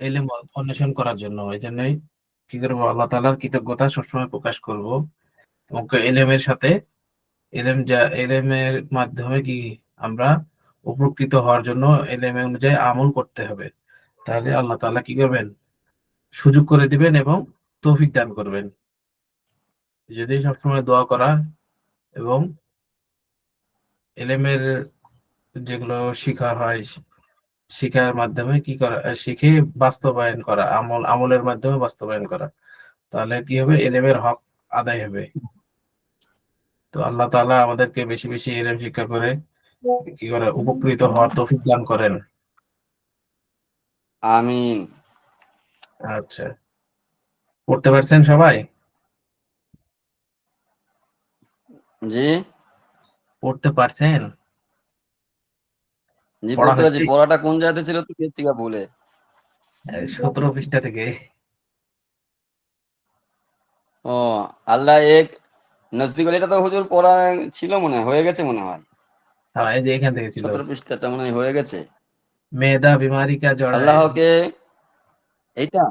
এলেম অন্বেষণ করার জন্য। এই জন্যই কি করবো, আল্লাহ তাআলার কৃতজ্ঞতা সবসময় প্রকাশ করব এবং এলেমের সাথে এলেমের মাধ্যমে কি আমরা উপকৃত হওয়ার জন্য এলেমের অনুযায়ী আমল করতে হবে। তাহলে আল্লাহ তাআলা কি করবেন, সুযোগ করে দিবেন এবং তৌফিক দান করবেন। যদি সবসময় দোয়া করা এবং এলেমের যেগুলো শিখা হয়, শিখার মাধ্যমে কি করা, শিখে বাস্তবায়ন করা, আমলের মাধ্যমে বাস্তবায়ন করা, তাহলে কি হবে, এলেমের হক আদায় হবে। তো আল্লাহ তাআলা আমাদেরকে বেশি বেশি এলেম শিক্ষা করে কি করে উপকৃত হওয়ার তৌফিক দান করেন। আমিন। আচ্ছা, পড়তে পারছেন সবাই? জি পড়তে পারছেন? জি, পড়া পড়তে পারছি। হয়েছে? পড়াটা কোন জায়গাতে ছিল তো গেছি গা বলে। 17 পৃষ্ঠা থেকে। ও, আল্লাহ এক নজদিক এটা তো হুজুর পড়া ছিল মনে হয়, হয়ে গেছে মনে হয়। হ্যাঁ, এই যে এখান থেকে ছিল। 17 পৃষ্ঠাটা মনে হয় হয়ে গেছে। মেয়েদা বিমারি কা জড় হ্যায়। আল্লাহকে এইটা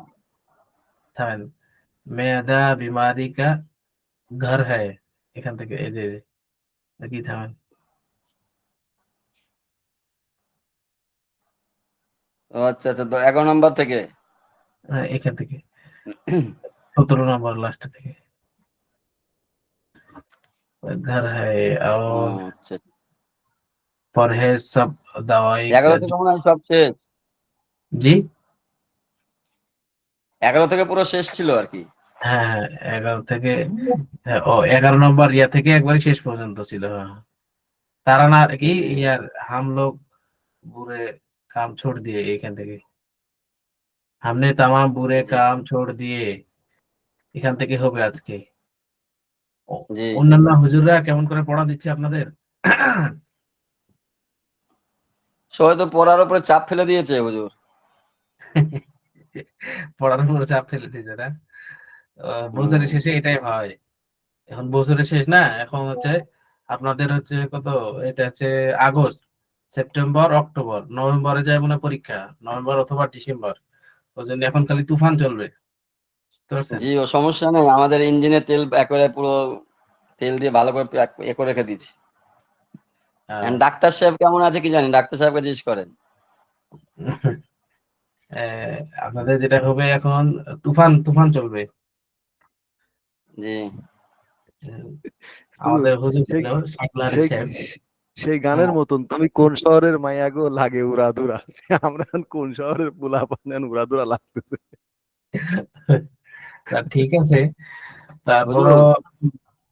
থামেন, মেয়েদা বিমারি কা ঘর হ্যায়, এখান থেকে এই যে কি, থামেন। ও আচ্ছা আচ্ছা, তো 11 নম্বর থেকে। হ্যাঁ, এখান থেকে 17 নম্বর লাস্ট থেকে। घर है ও और আচ্ছা, परहेज सब दवाई 11 का থেকে মনে হয় সব শেষ। जी। 11 থেকে পুরো শেষ ছিল আর কি। হ্যাঁ হ্যাঁ, 11 থেকে, হ্যাঁ, ও 11 নম্বর ইয়া থেকে একবারে শেষ পর্যন্ত ছিল। হ্যাঁ, তারা না কি জি ইয়ার हम लोग बुरे काम छोड़ दिए, এখান থেকে हमने तमाम बुरे জি काम छोड़ दिए, এখান থেকে হবে আজকে। জি। অন্যান্য হুজুররা কেমন করে পড়া দিচ্ছে আপনাদের? সবাই তো পড়ার উপরে চাপ ফেলে দিয়েছে হুজুর। পড়ার উপর চাপ ফেলে দিচ্ছে না? বছরের হুম, শেষে এটাই হয়। এখন বছরের শেষ না, এখন হচ্ছে আপনাদের হচ্ছে কত, এটা হচ্ছে আগস্ট, সেপ্টেম্বর, অক্টোবর, নভেম্বরে যায় মনে হয় পরীক্ষা, নভেম্বর অথবা ডিসেম্বর। ওই জন্য এখন খালি তুফান চলবে, বুঝতে পারছেন? জি, ও সমস্যা নেই। আমাদের ইঞ্জিনে তেল একেবারে পুরো তেল দিয়ে ভালো করে এ করে রেখে দিয়েছি। আহ, এখন ডাক্তার সাহেব কেমন আছে কি জানি, ডাক্তার সাহেবকে জিজ্ঞেস করেন। আপনাদের যেটা হবে এখন, তুফান তুফান চলবে। জি আহ, হুজুর, আমাদের হুজুর সেই ছিল সাকলারি সেই সাহেব। সেই গানের হ্যাঁ, মতন, তুমি কোন শহরের মাইয়া গো লাগে উড়াধুরা। আমরা এখন কোন শহরের পোলা পান উড়াধুরা লাগতেছে। তা ঠিক আছে, তারপরও। হুজুর,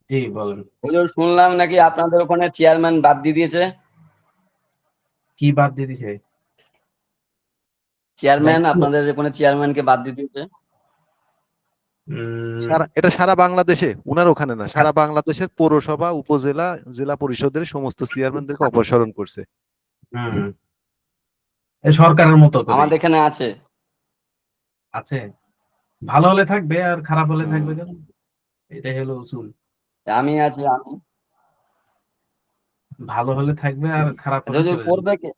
জি বলেন। হুজুর শুনলাম নাকি আপনাদের ওখানে চেয়ারম্যান বাদ দিয়ে দিয়েছে। কি বাদ দিয়ে দিছে? চেয়ারম্যান, দায়িত্ব। আপনাদের ওখানে চেয়ারম্যানকে বাদ দিয়ে দিয়েছে। উম, এটা সারা বাংলাদেশে, উনার ওখানে না, সারা বাংলাদেশের পৌরসভা, উপজেলা, জেলা পরিষদের সমস্ত চেয়ারম্যানদেরকে অপসারণ করছে। হুম, এই সরকারের মতো করেই আমাদের এখানে আছে। আছে। ভালো হলে থাকবে আর খারাপ হলে হুম, থাকবে কেন? এটাই হলো উসুল। আমি আছি আমি। ভালো হলে থাকবে আর খারাপ আচ্ছা হলে হুজুর, চলে যাবে। পড়বে কে?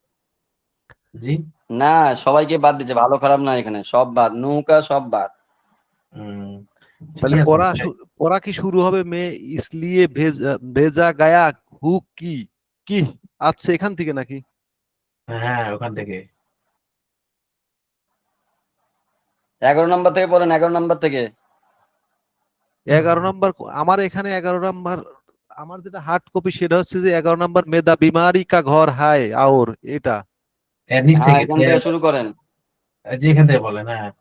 জি। না, সবাইকে বাদ দিচ্ছে, ভালো খারাপ না, এখানে সব বাদ, নৌকা সব বাদ। হুম, ঠিক তাহলে আছে। পড়া কি শুরু হবে? মে ইসলিয়ে ভেজা গায়া হু কি, কি আচ্ছা এখান থেকে নাকি? হ্যাঁ, ওখান থেকে। 11 নম্বর থেকে পড়েন, 11 নম্বর থেকে। 11 নম্বর আমার এখানে 11 নম্বর, আমার যেটা হার্ড কপি সেটা হচ্ছে যে 11 নম্বর মেদা বিমারি কা ঘর হায় আওর, এটা। এর নিচ হ্যাঁ, থেকে এখান থেকে শুরু করেন। যে এখান থেকে বলেন, হ্যাঁ।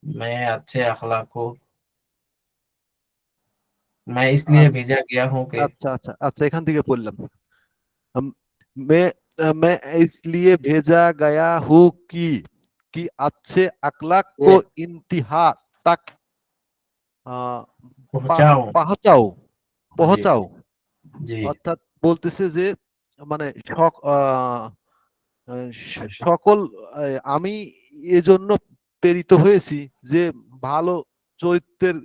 मैं अच्छे अखलाक को, मैं इसलिए আচ্ছা भेजा गया हूँ कि। আচ্ছা আচ্ছা আচ্ছা, এখান থেকে পড়লাম। हम- मैं इसलिए भेजा गया हूँ कि अच्छे अखलाक এ, को इंतहा तक আহ, पहुंचाओ। পৌঁছাও, जी। পৌঁছাও। जी। অর্থাৎ বলতেছে যে মানে সকল আমি এজন্য প্রেরিত হয়েছি যে ভালো চরিত্রের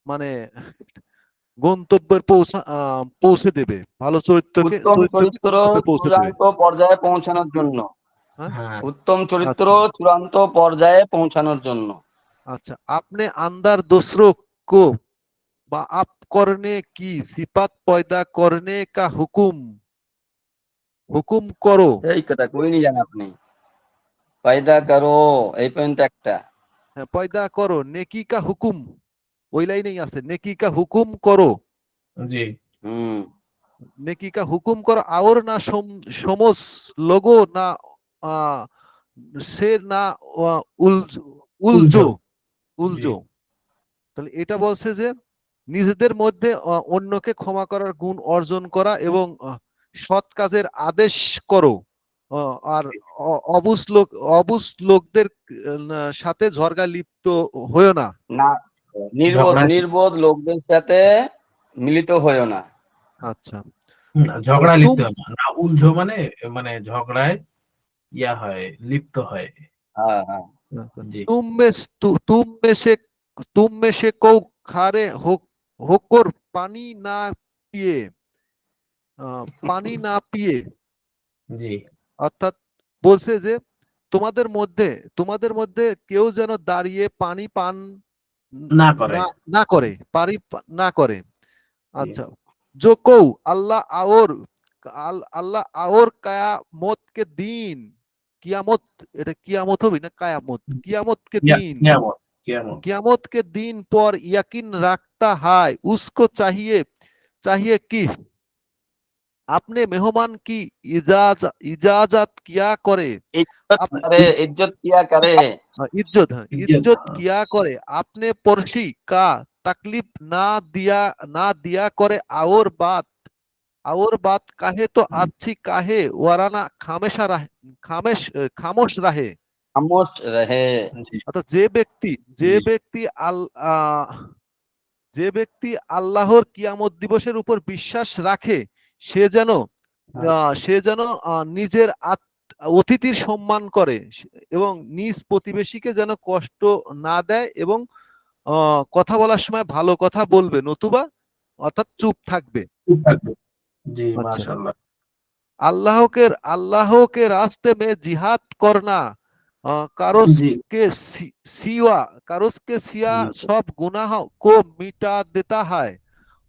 মানে গন্তব্যের পৌঁছে দেবে, ভালো চরিত্রকে উত্তম চরিত্র গন্তব্যে পৌঁছে দেবে। চূড়ান্ত পর্যায়ে পৌঁছানোর জন্য। হ্যাঁ হ্যাঁ উত্তম চরিত্র আচ্ছা চূড়ান্ত পর্যায়ে পৌঁছানোর জন্য। अच्छा आपने अंदर दूसरों को माफ करने की सिफत पैदा करने का हुक्म हुक्म करो এই কথা কইনি জান আপনি, পয়দা করো এই পর্যন্ত একটা। पैदा करो नेकी का हुक्म ওই লাইনেই আছে नेकी का हुक्म करो জি হুম। नेकी का हुक्म करो और ना समझ लोगो ना आ, से ना उलझो উলঝো उलझो জি উলঝো তাহলে এটা বলছে যে নিজেদের মধ্যে অন্যকে ক্ষমা করার গুণ অর্জন করা এবং সৎ কাজের আদেশ করো আর অবুঝ লোক অবুঝ লোকদের সাথে ঝগড়া লিপ্ত হয়েও না না, নির্বোধ ঝগড়া নির্বোধ লোকদের সাথে মিলিত হয়েও না। আচ্ছা না, ঝগড়ায় তুম লিপ্ত হয় না না উলঝো মানে মানে ঝগড়ায় ইয়া হয় লিপ্ত হয় হ্যাঁ হ্যাঁ। আচ্ছা, জি तुम में से को खारे होकर पानी ना पिए পানি না পিয়ে জি অর্থাৎ বলছে যে তোমাদের মধ্যে তোমাদের মধ্যে কেউ যেন দাঁড়িয়ে পানি পান না করে না না করে পানি না করে জি अच्छा जो को अल्लाह और कयामत के दिन कियामत এটা কিয়ামত হবে না কায়ামত कियामत के दिन কিয়ামত কিয়ামত कियामत के दिन पर यकीन रखता है उसको चाहिए चाहिए कि अपने मेहमान की इजाजत किया करे ইজ্জত आप করে, ইজ্জত কিয়া করে। इज्जत हाँ ইজ্জত इज्जत किया करे अपने पड़ोसी का तकलीफ ना दिया करे और बात कहे तो अच्छी कहे वरना खामेशा रहे खामोश रहे খামোশ রহে। জি অর্থাৎ যে জি ব্যক্তি যে ব্যক্তি আল্লাহর কিয়ামত দিবসের উপর বিশ্বাস রাখে সে যেন হ্যাঁ, সে যেন নিজের অতিথির সম্মান করে এবং নিজ প্রতিবেশীকে যেন কষ্ট না দেয় এবং কথা বলার সময় ভালো কথা বলবে নতুবা অর্থাৎ চুপ থাকবে চুপ থাকবে জি আচ্ছা মাশাআল্লাহ अल्लाह के रास्ते में जिहाद करना कारोस জি के सिवा कारोस के सिया জি सब गुनाह को मिटा देता है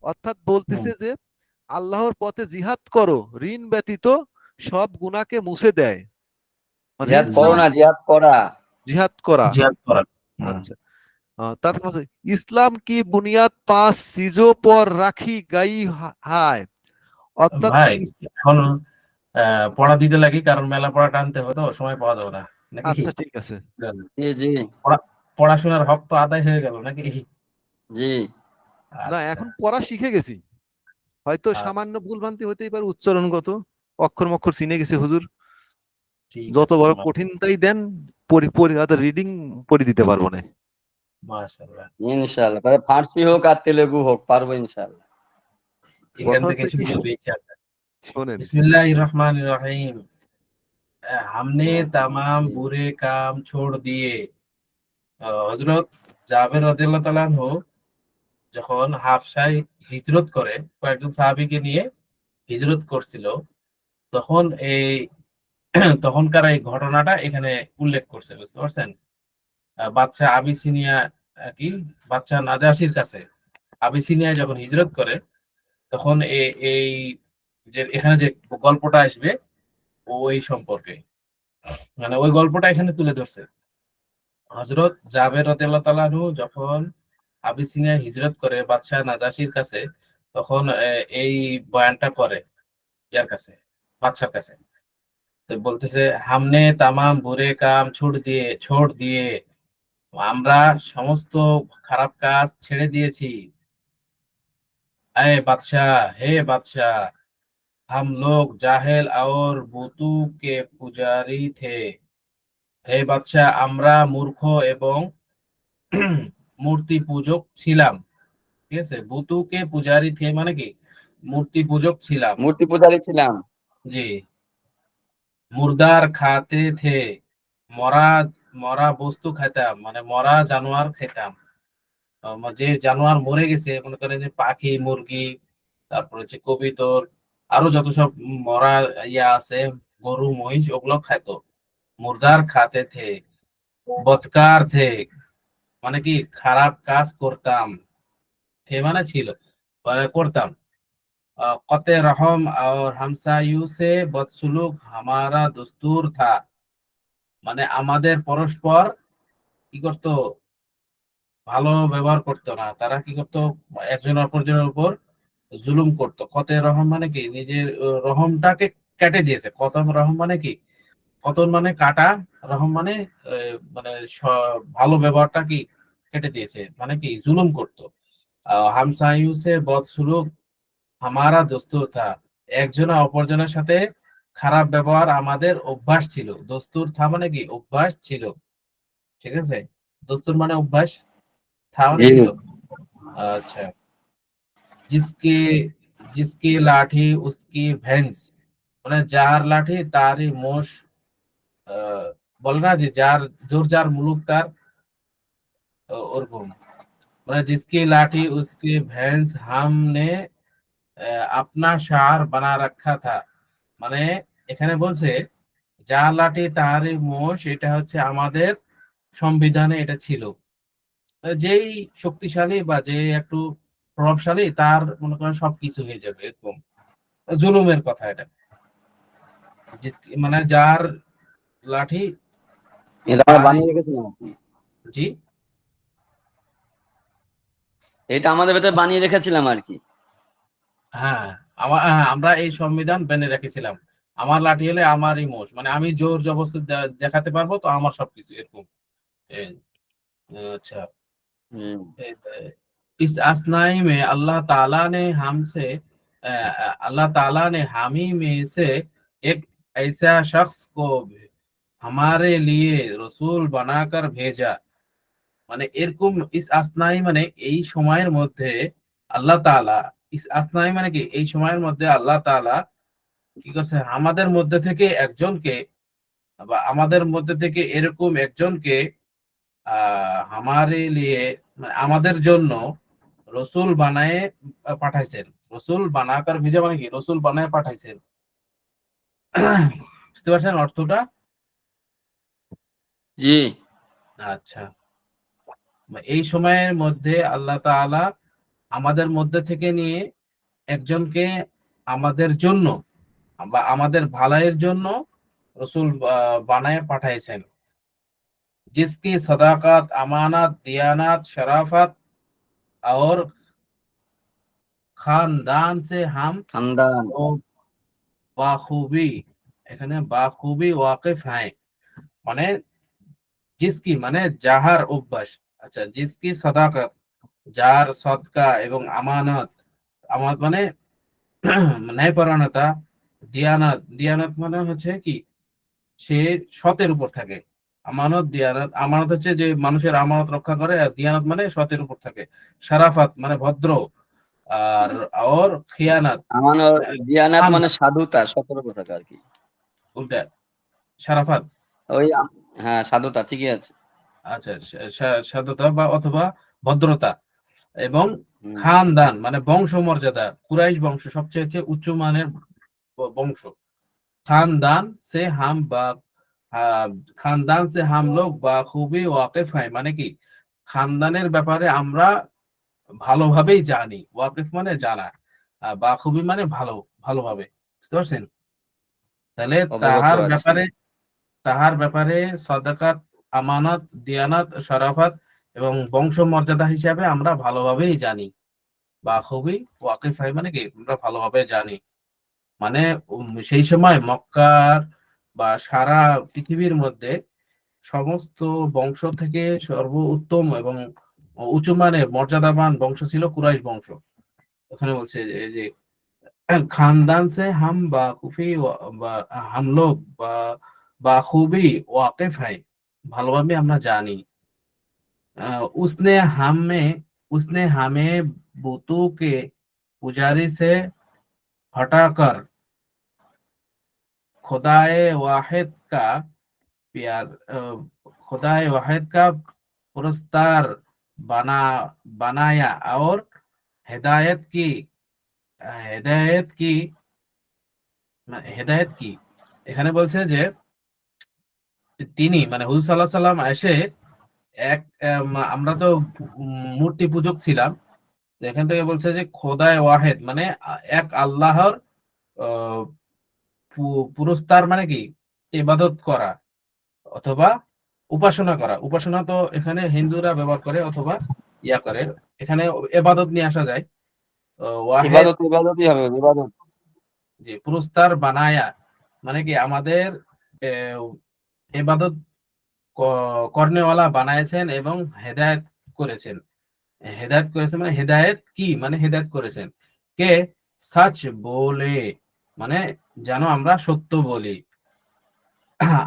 অর্থাৎ হুম, বলতেছে যে আল্লাহর পথে জিহাদ করো ঋণ ব্যতীত সব গুনাহকে মুছে দেয় জিহাদ ঋণ জি করো ছাড়া না, জিহাদ করা। জিহাদ করা জিহাদ করা হুম। আচ্ছা তারপর হচ্ছে, ইসলাম কি বুনিয়াদ 5 चीजों पर রাখি গাই হয় অর্থাৎ ভাই এখন পড়া দিতে লাগি কারণ মেলা পড়া টানতে হবে তো সময় পাওয়া যাবে না নাকি আচ্ছা ঠিক আছে জি জি পড়াশোনার হক তো আদায় হয়ে গেল নাকি জি। না আচ্ছা এখন পড়া শিখে গেছি হয়তো আচ্ছা সামান্য ভুলভ্রান্তি হতেই পারে উচ্চারণগত অক্ষর মক্ষর চিনে গেছে হুজুর ঠিক যত আছে বড় কঠিনতাই দেন রিডিং পড়ে দিতে পারবো না মাশাআল্লাহ ইনশাআল্লাহ, তবে ফার্সি হোক আর তেলেগু হোক পারবো ইনশাআল্লাহ। এখান কথা থেকে হচ্ছে কি শুরু হবে ইনশাআল্লাহ শোনেন बिस्मिल्लाहिर रहमानिर रहीम हमने तमाम बुरे काम छोड़ दिए হযরত জাবের রাদিয়াল্লাহু তাআলা আনহু যখন হাবশায় হিজরত করে কয়েকজন সাহাবীকে নিয়ে হিজরত করছিল তখন এই তখনকার এই ঘটনাটা এখানে উল্লেখ করছে বুঝতে পারছেন বাদশা আবিসিনিয়া কি বাদশা নাজাশির কাছে আবিসিনিয়ায় যখন হিজরত করে তখন এই যে এখানে যে গল্পটা আসবে ওই সম্পর্কে মানে ওই গল্পটা এখানে তুলে ধরছে হযরত জাবের রাদিয়াল্লাহু তাআলা আনহু যখন আবিসিনিয়ায় হিজরত করে বাদশা নাজাশির কাছে তখন এই বয়ানটা করে যার কাছে বাদশার কাছে তো বলতেছে হামনে তামাম বুরে কাম ছোড় দিয়ে আমরা সমস্ত খারাপ কাজ ছেড়ে দিয়েছি আয়ে বাদশাহ হে বাদশাহ हम लोग जाहेल और बुतू के पुजारी थे হে বাদশাহ আমরা মূর্খ এবং মূর্তি পূজক ছিলাম ঠিক আছে বুতুকে পূজারি থে মানে কি মূর্তি পূজক ছিলাম মূর্তি পূজারী ছিলাম। জি মুর্দার খাতে থে মরা মরা বস্তু খাইতাম মানে মরা জানোয়ার খেতাম যে জানোয়ার মরে গেছে মনে করেন যে পাখি মুরগি তারপর হচ্ছে কবিতর আরো যত সব মরা ইয়া আছে গরু মহিষ ওগুলো খাইতো मुर्दार खाते थे, बदकार थे, মানে কি খারাপ কাজ করতাম, थे মানে ছিল, মানে করতাম। कते रहम और हमसायु से बदसलूक हमारा दस्तूर था, মানে আমাদের পরস্পর কি করতো, ভালো ব্যবহার করতো না, তারা কি করতো, একজন অপরজনের উপর জুলুম করতো। কতে রহম মানে কি, নিজের রহমটাকে কেটে দিয়েছে। কতম রহম মানে কি, কতন মানে কাটা, রহম মানে মানে ভালো ব্যবহারটা কি কেটে দিয়েছে, মানে কি জুলুম করতো। হামসায়ু সে বদসুলুক হামারা দস্তুর থা, একজন অপরজনের সাথে খারাপ ব্যবহার আমাদের অভ্যাস ছিল। দস্তুর থা মানে কি অভ্যাস ছিল, ঠিক আছে। দস্তুর মানে অভ্যাস, থা মানে জি। ছিল। আচ্ছা, जिसके जिसकी लाठी उसकी भैंस, মানে যার লাঠি তারই মোষ। বলে না যে যার জোর যার মুলুক তার, ওরকম। মানে जिसकी लाठी उसकी भैंस हमने अपना शार बना रखा था, মানে এখানে বলছে যার লাঠি তারই মোষ, এটা হচ্ছে আমাদের সংবিধানে এটা ছিল। যেই শক্তিশালী বা যে একটু প্রভাবশালী তার মনে করেন সবকিছু হয়ে যাবে, এরকম জুলুমের কথা এটা। মানে যার লাঠি এটা আমরা তারই। বানিয়ে রেখেছিলাম আর কি। জি, এটা আমাদের ভেতরে বানিয়ে রেখেছিলাম আর কি। হ্যাঁ, হ্যাঁ, আমরা এই সংবিধান বেনে রেখেছিলাম। আমার লাঠি হলে আমারই মোষ, মানে আমি জোর জবরদস্তি দেখাতে পারবো, তো আমার সবকিছু এরকম। এই, अच्छा, হুম। इस असनाई में अल्लाह ताला ने हमसे अल्लाह ताला ने हम ही में से एक ऐसा शख्स को हमारे लिए रसूल बनाकर भेजा, মানে এরকম ইস আসনাই মানে এই সময়ের মধ্যে আল্লাহ তাআলা, ইস আসনাই মানে কি এই সময়ের মধ্যে আল্লাহ তাআলা কি করছে, আমাদের মধ্যে থেকে একজনকে, বা আমাদের মধ্যে থেকে এরকম একজনকে আমারে লিয়ে, মানে আমাদের জন্য রসুল বানায়ে পাঠাইছেন। রসুল বানাকার ভিজা মানে কি রসুল বানায় পাঠাইছেন। বুঝতে পারছেন অর্থটা? জি। আচ্ছা, এই সময়ের মধ্যে আল্লাহ তাআলা আমাদের মধ্যে থেকে নিয়ে একজনকে আমাদের জন্য বা আমাদের ভালাইয়ের জন্য রসুল বানায় পাঠাইছেন। जिसकी सदाकत अमानत दियानत शराफत और खानदान से हम খানদান। ও বাখুবি, এখানে বাখুবি ওয়াকিফ হ্যায়, মানে জিসকি মানে যাহার অভ্যাস। আচ্ছা, জিসকি সাদাকাত, যার সদকা এবং আমানত, আমানত মানে ন্যায়পরায়ণতা, দিয়ানত, দিয়ানত মানে হচ্ছে কি সে সতের উপর থাকে। আমানত দিয়ানত, আমানত হচ্ছে যে মানুষের আমানত রক্ষা করে, আর দিয়ানত মানে সতের উপর থাকে। শারাফাত মানে ভদ্র, আর ওর খিয়ানাত আমার দিয়ানাত খান, মানে সাধুতা, সতর্ক থাকা আর কি। উল্টা শারাফাত। ওই হ্যাঁ, সাধুতা ঠিকই আছে। আচ্ছা, সাধুতা বা অথবা ভদ্রতা, এবং হুম। খানদান মানে বংশমর্যাদা, কুরাইশ বংশ সবচেয়ে হচ্ছে উচ্চ মানের বংশ। খানদান সে হাম বা আহ, খানদান সে হাম লোক বা খুবই ওয়াকিফ হয়, মানে কি খানদানের ব্যাপারে আমরা ভালোভাবেই জানি। ওয়াকিফ মানে জানা, বা খুবই মানে ভালো, ভালোভাবে। বুঝতে পারছেন? তাহলে অবগত আছি। তাহার ব্যাপারে সদাকাত, আমানত, দিয়ানাত, শরাফত এবং বংশ মর্যাদা হিসাবে আমরা ভালোভাবেই জানি। বা খুবই ওয়াকিফ হয় মানে কি আমরা ভালোভাবে জানি। মানে সেই সময় মক্কার বা সারা পৃথিবীর মধ্যে সমস্ত বংশ থেকে সর্বোত্তম এবং উঁচু মানের মর্যাদাবান বংশ ছিল কুরাইশ বংশ। ওখানে বলছে যে খানদান সে হাম বা কুফি বা হাম লোগ বা খুবই ওয়াকিফ হয়, ভালোভাবে আমরা জানি। उसने उसने हमें बुतों के पुजारी से हटाकर खुदाए वाहिद का प्यार खुदाए वाहिद का पुरस्कार बना बनाया और हिदायत की हिदायत की হেদায়েত কি, এখানে বলছে যে তিনি মানে হুজুর সাল্লাল্লাহু আলাইহি সাল্লাম এসে এক আমরা তো মূর্তি পূজক ছিলাম, তো এখান থেকে বলছে যে খোদায় ওয়াহেদ মানে এক আল্লাহর আহ, পুরস্কার মানে কি ইবাদত করা অথবা উপাসনা করা। উপাসনা তো এখানে হিন্দুরা ব্যবহার করে অথবা ইয়া করে, এখানে এবাদত নিয়ে আসা যায়। ওয়াহেদ ইবাদত ইবাদতই হবে, ইবাদত। যে পুরস্কার বানায়া মানে কি আমাদের এবাদত কর্নেওয়ালা বানাইছেন এবং হেদায়েত করেছেন। হেদায়েত করেছেন মানে হেদায়েত কি মানে হেদায়েত করেছেন কে? সাচ বলে মানে যেন আমরা সত্য বলি,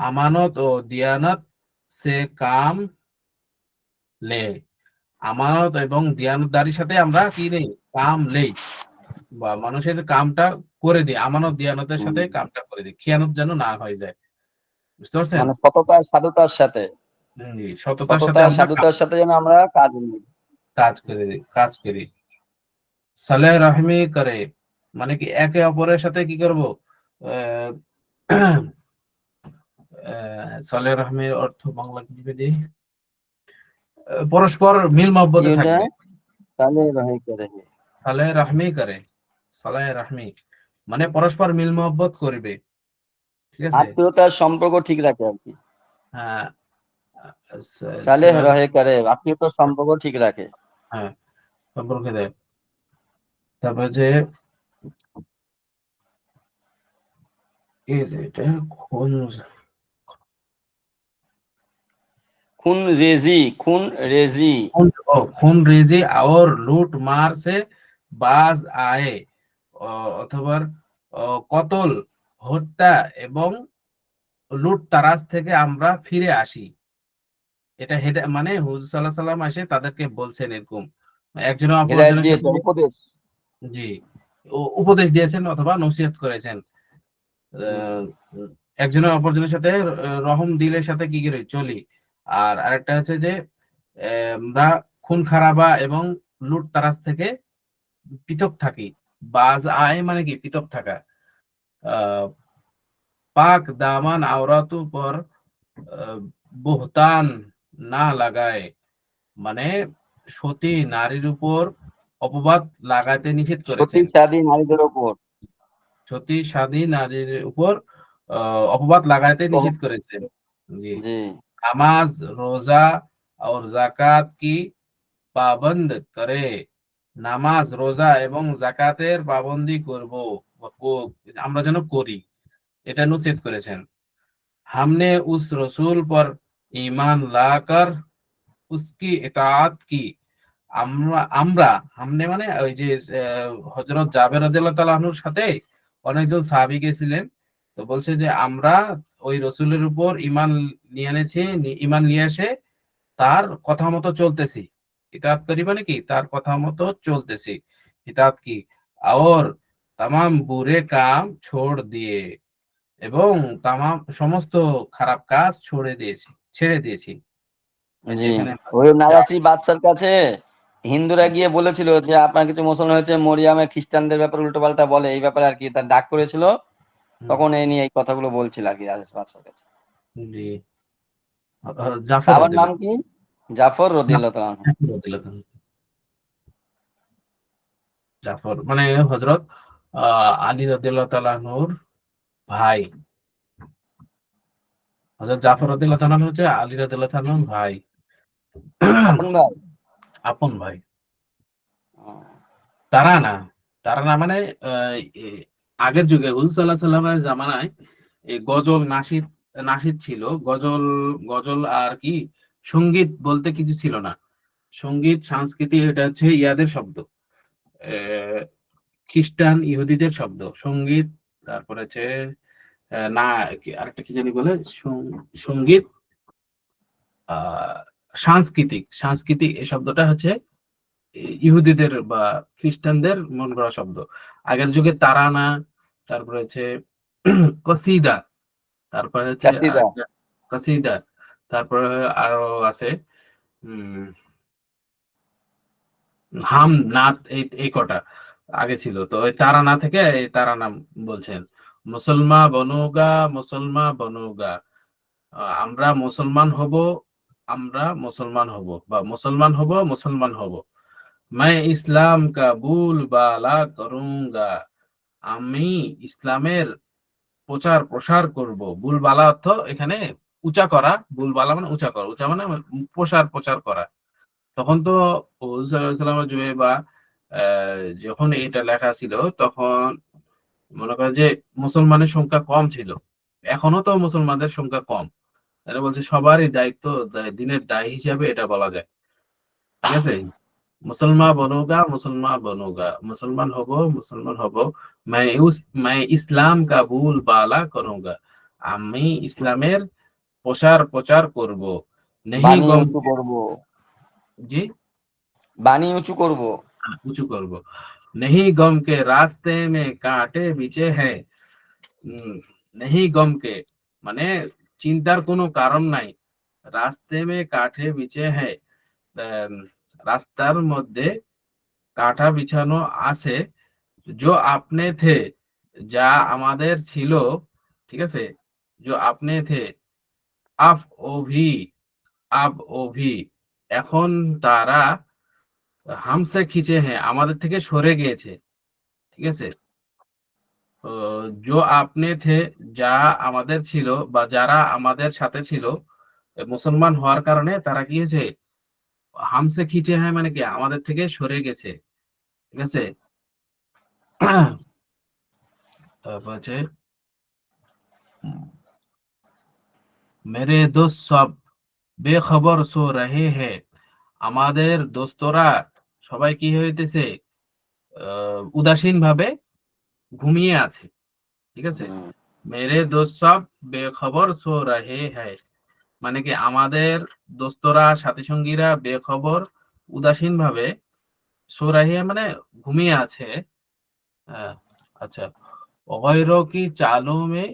আমানত ও দিয়ানত সে কাম লে। আমানত এবং দিয়ানতদারির সাথে আমরা কি নেই, কাম নেই, বা মানুষের কামটা করে দিই, আমানত দিয়ানতের সাথে কামটা করে দিই, খেয়ানত যেন না হয়ে যায়। বুঝতে পারছেন? মানে সততা সাধুতার সাথে, জি, সততার সাথে সততা আমরা সাধুতার সাথে যেন আমরা কাজ নিই। কাজ করে দিই, কাজ করি। সালেহ রাহমি করে মানে কি একে অপরের সাথে কি করব, সালেহ রাহমির অর্থ বাংলা কি যদি পরস্পর মিল কি মহব্বতে ওটা? থাকবে। সালে রহে করে। সালেহ রাহমি করে, সালেহ রাহমি মানে পরস্পর মিল মহব্বত করবে, ঠিক আছে? আত্মীয়তার সম্পর্ক ঠিক রাখে আর কি। হ্যাঁ, সালেহ রহে করে, আত্মীয়তার সম্পর্ক ঠিক রাখে। হ্যাঁ, সম্পর্কে দেয়। তারপর যে এই যে এটা খুন, খুন রেজি, খুন রেজি। খুন রেজি और लूट मार से बाज आए, অথবা কতল হত্যা এবং লুট তারাজ থেকে আমরা ফিরে আসি। এটা মানে হুজুর সাল্লাল্লাহু আলাইহি সাল্লাম এসে তাদেরকে বলছেন এরকম, একজন হেদায়েত অপরজনের সাথে দিয়েছে, উপদেশ। জি উপদেশ দিয়েছেন অথবা নসিহত করেছেন। আহ, একজনের অপরজনের সাথে রহম দিলের সাথে কি করে চলি। আর আরেকটা হচ্ছে যে আমরা খুন খারাবা এবং লুট তারাজ থেকে পৃথক থাকি। বাজ আয় মানে কি পৃথক থাকা। আহ পাক দামান আওরাতু পর বুহতান না লাগায় মানে সতী নারীর উপর অপবাদ লাগাতে নিষেধ সতী করেছেন। সাদী নারীদের ওপর। সতী সাদী নারীর উপর অপবাদ লাগাতে নিষেধ করেছেন। জি। জি নামাজ রোজা और জাকাত কি পাবন্দ করে, নামাজ রোজা এবং জাকাতের পাবন্দি করব আমরা যেন করি, এটা নসিহত করেছেন। हमने उस रसूल पर ईमान लाकर उसकी इताअत की, আমরা আমরা हमने মানে ওই যে হযরত জাবের রাদিয়াল্লাহু তাআলা আনহুর সাথে অনেকজন সাহাবী গেছিলেন, তো বলছে যে আমরা ওই রসুলের উপর ঈমান নিয়ে এনেছি, ঈমান নিয়ে এসে তার কথা মতো চলতেছি। ইতাআত করি মানে কি তার কথা মতো চলতেছি। ইতাআত কি और तमाम बुरे काम छोड़ दिए এবং তামাম সমস্ত খারাপ কাজ ছেড়ে দিয়েছি। এই যে জি। এখানে ওই নাজাসী বাদশার কাছে হিন্দুরা গিয়ে বলেছিল যে আপনার কিছু মুসলমান হয়েছে, মরিয়ামে খ্রিস্টানদের ব্যাপারে উল্টোপাল্টা বলে, এই ব্যাপারে আর কি তার ডাক করেছিল। তখন এই নিয়ে এই কথাগুলো বলছিল আর কি নাজাসী বাদশার কাছে। জি জাফর সাহাবার নাম রাদিয়াল্লাহু কি? জাফর রাদিয়াল্লাহু তাআলা আনহু। তাআলা, জাফর মানে হযরত আলী রাদিয়াল্লাহু তাআলা আনহুর ভাই। হযরত জাফর রাদিয়াল্লাহু তাআলা আনহু হচ্ছে আলী রাদিয়াল্লাহু তাআলা আনহুর ভাই, আপন ভাই। আপন ভাই। ও, তারা না, তারা না মানে আহ, এ, আগের যুগে হুজুর সাল্লাল্লাহু আলাইহি সাল্লামের জামানায় এই গজল নাশিদ নাশিদ ছিল। গজল গজল আর কি সঙ্গীত বলতে কিছু ছিল না। সঙ্গীত সংস্কৃতি এটা হচ্ছে ইয়াদের শব্দ, আহ, খ্রিস্টান ইহুদিদের শব্দ সঙ্গীত। তারপরে হচ্ছে না আরেকটা কি জানি বলে সঙ্গীত, আহ সাংস্কৃতিক সাংস্কৃতিক এই শব্দটা হচ্ছে ইহুদিদের বা খ্রিস্টানদের মন করা শব্দ। আগের যুগে তারানা, তারপরে হচ্ছে কসিদা, তারপরে হচ্ছে কাসিদা। আরেকটা কসিদা, তারপরে আরো আছে উম হাম নাত, এই এই কটা আগে ছিল। তো ওই তারানা থেকে এই তারানা বলছেন, মুসলমান বনুগা মুসলমান বনুগা, আমরা মুসলমান হব, আমরা মুসলমান হব, বা মুসলমান হব, মুসলমান হব। मैं ইসলাম কা বুল বালা করুঙ্গা, আমি ইসলামের প্রচার প্রসার করব। বুলবালা অর্থ এখানে উঁচা করা, বুলবালা মানে উঁচা করা, উঁচা মানে প্রসার প্রচার করা। তখন তো হুজুর সাল্লাল্লাহু আলাইহি ওয়াসাল্লামের যুগে বা যখন এটা লেখা ছিল তখন মনে করেন যে মুসলমানের সংখ্যা কম ছিল। এখনো তো মুসলমানদের সংখ্যা কম। এটা বলছে সবারই দায়িত্ব, দিনের দায় হিসাবে এটা বলা যায়। ঠিক আছে? মুসলমান বনুগা, মুসলমান বনুগা, মুসলমান হব, মুসলমান হব। मैं ইসলাম কা বুল বালা করুঙ্গা, আমি ইসলামের প্রসার প্রচার করব। নেহি বাণী গম, উঁচু করব, জি বাণী উঁচু করব। উঁচু করব। नहीं गम के रास्ते में कांटे बिछे हैं। नहीं गम के মানে চিন্তার কোনো কারণ নাই। রাস্তে মে কাঠে বিছে হ্যাঁ, রাস্তার মধ্যে কাঁটা বিছানো আছে। जो আপনি থে, যা আমাদের ছিল। ঠিক আছে? जो আপনি থে, আপ ও ভি, আব ও ভি, এখন তারা হামসে খিচে হ্যাঁ, আমাদের থেকে সরে গিয়েছে। ঠিক আছে? जो আপনি থে, যা আমাদের ছিল বা যারা আমাদের সাথে ছিল, মুসলমান হওয়ার কারণে তারা কি হয়েছে, হামসে খিচে হ্যাঁ মানে কি আমাদের থেকে সরে গেছে। ঠিক আছে? তারপর হচ্ছে মেরে দোস্ত সব বেখবর সো রহে হে, আমাদের দোস্তরা সবাই কি হইতেছে, উদাসীন ভাবে ঘুমিয়ে আছে। ঠিক আছে? মেরে দোস্ত সব বেখবর সো রহে হ্যায়, মানে কি আমাদের দোস্তরা সাথী সঙ্গীরা বেখবর উদাসীন ভাবে, সো রহে মানে ঘুমিয়ে আছে। হ্যাঁ, আচ্ছা। গয়রো কি চালু মে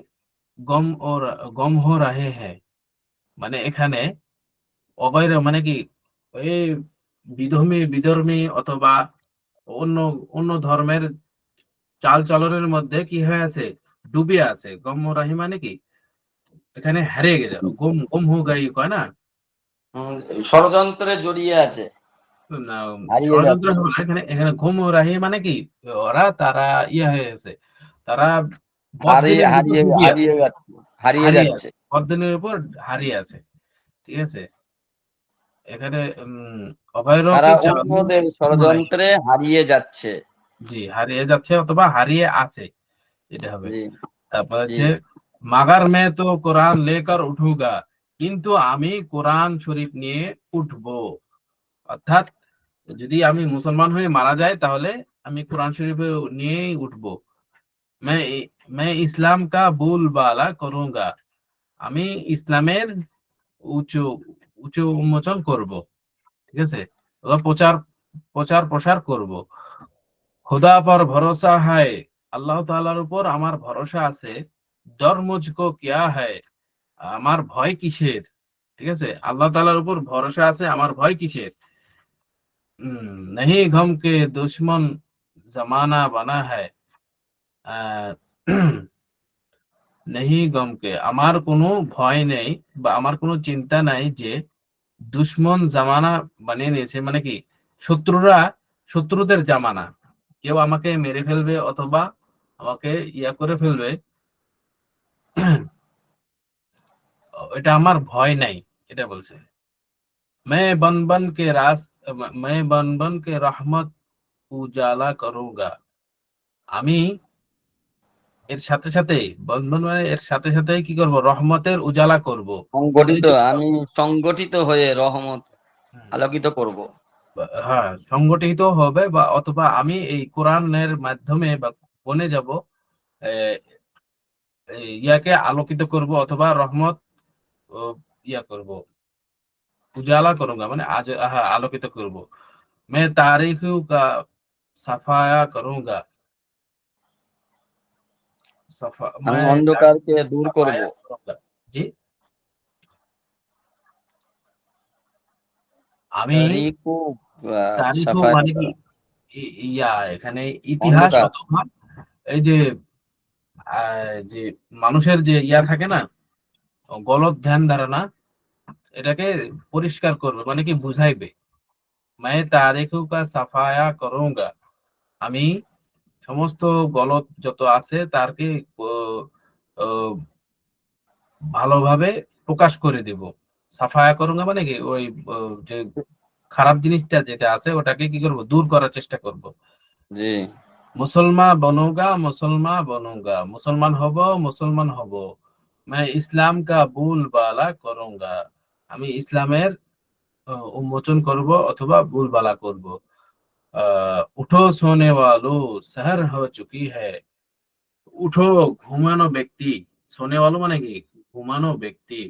গম ও গম হো রহে হ্যায়, মানে এখানে অগৈর মানে কি ওই বিধর্মী বিধর্মী অথবা অন্য অন্য ধর্মের চাল চলনের মধ্যে কি হয়ে আছে, ডুবে আছে। গম রাহি মানে কি এখানে হারিয়ে গেছে, গুম গুম হো গাই কয় না। ষড়যন্ত্রে জড়িয়ে আছে, না, হারিয়ে ষড়যন্ত্র যাচ্ছে, হবে না, এখানে এখানে গুম ও রাহি মানে কি ওরা তারা ইয়ে হয়ে গেছে, তারা হারিয়ে বদিনের উপর হারিয়ে ডুবিয়ে আছে, হারিয়ে যাচ্ছে, হারিয়ে হারিয়ে যাচ্ছে। আছে, বদিনের উপর হারিয়ে আছে। ঠিক আছে? এখানে অভয়র তারা কি চালু, অন্যদের ষড়যন্ত্রে হারিয়ে যাচ্ছে। জি হারিয়ে যাচ্ছে অথবা হারিয়ে আছে, এটা হবে। জি তারপর জি। হচ্ছে মাগার মে তো কোরআন লেকার উঠুগা, কিন্তু আমি কোরআন শরীফ নিয়ে উঠবো। অর্থাৎ যদি আমি মুসলমান হয়ে মারা যাই তাহলে আমি কোরআন শরীফ নিয়েই উঠবো। मैं मैं ইসলাম কা বুলবালা করুঙ্গা, আমি ইসলামের উঁচু উঁচু উন্মোচন করব। ঠিক আছে? অথবা প্রচার প্রচার প্রসার করব। खुदा पर भरोसा है, আল্লাহ তাআলার উপর আমার ভরসা আছে। ডর মুঝকো কিয়া হ্যায়, আমার ভয় কিসের। ঠিক আছে? আল্লাহ তাআলার উপর ভরসা আছে, আমার ভয় কিসের। नहीं गम के दुश्मन जमाना बना है, আহ, नहीं गम के আমার কোনো ভয় নেই বা আমার কোনো চিন্তা নাই যে দুশ্মন জামানা বানিয়ে নিয়েছে, মানে কি শত্রুরা, শত্রুদের জামানা, কেউ আমাকে মেরে ফেলবে অথবা আমাকে ইয়া করে ফেলবে, এটা আমার ভয় নাই, এটা বলছে। मैं बन बन के रास मैं बन बन के रहमत उजाला करूंगा, আমি এর সাথে সাথে বন্ধন মানে এর সাথে সাথে কি করব, রহমতের উজালা করব। সংগঠিত, আমি সংগঠিত হয়ে রহমত আলোকিত করব। হ্যাঁ, সংগঠিত হবে বা অথবা আমি এই কোরআনের মাধ্যমে বা বনে যাব, ইয়াকে আলোকিত করব অথবা রহমত ও, ইয়া করব, উজালা করুঙ্গা মানে আজ হ্যাঁ আলোকিত করব। मैं तारीखों का सफाया करूंगा, सफा আমি मैं অন্ধকারকে দূর করব। सफाया करूंगा। জি, আমি তারিকু তারিখও সাফায়াত মানে কি করা। ইয়া এখানে ইতিহাস অন্ধকার। অথবা এই যে যে মানুষের যে ইয়া থাকে না, গলত ধ্যান ধারণা এটাকে পরিষ্কার করবে, মানে কি বুঝাইবে। मैं तारीखों का सफाया करूंगा, আমি সমস্ত গলত যত আছে তারকে আহ, ভালোভাবে প্রকাশ করে দিব। সাফায়া করুঙ্গা মানে কি ওই যে খারাপ জিনিসটা যেটা আছে ওটাকে কি করব, দূর করার চেষ্টা করব। জি মুসলমান বনুগা, মুসলমান বনুগা, মুসলমান হব, মুসলমান হব। मैं ইসলাম কা বুল বালা করুঙ্গা, আমি ইসলামের উন্মোচন করব অথবা বুলবালা করব। উঠো সোনে वालो सहर हो चुकी है, উঠো ঘুমানো ব্যক্তি, সোনে वालो মানে কি ঘুমানো ব্যক্তি,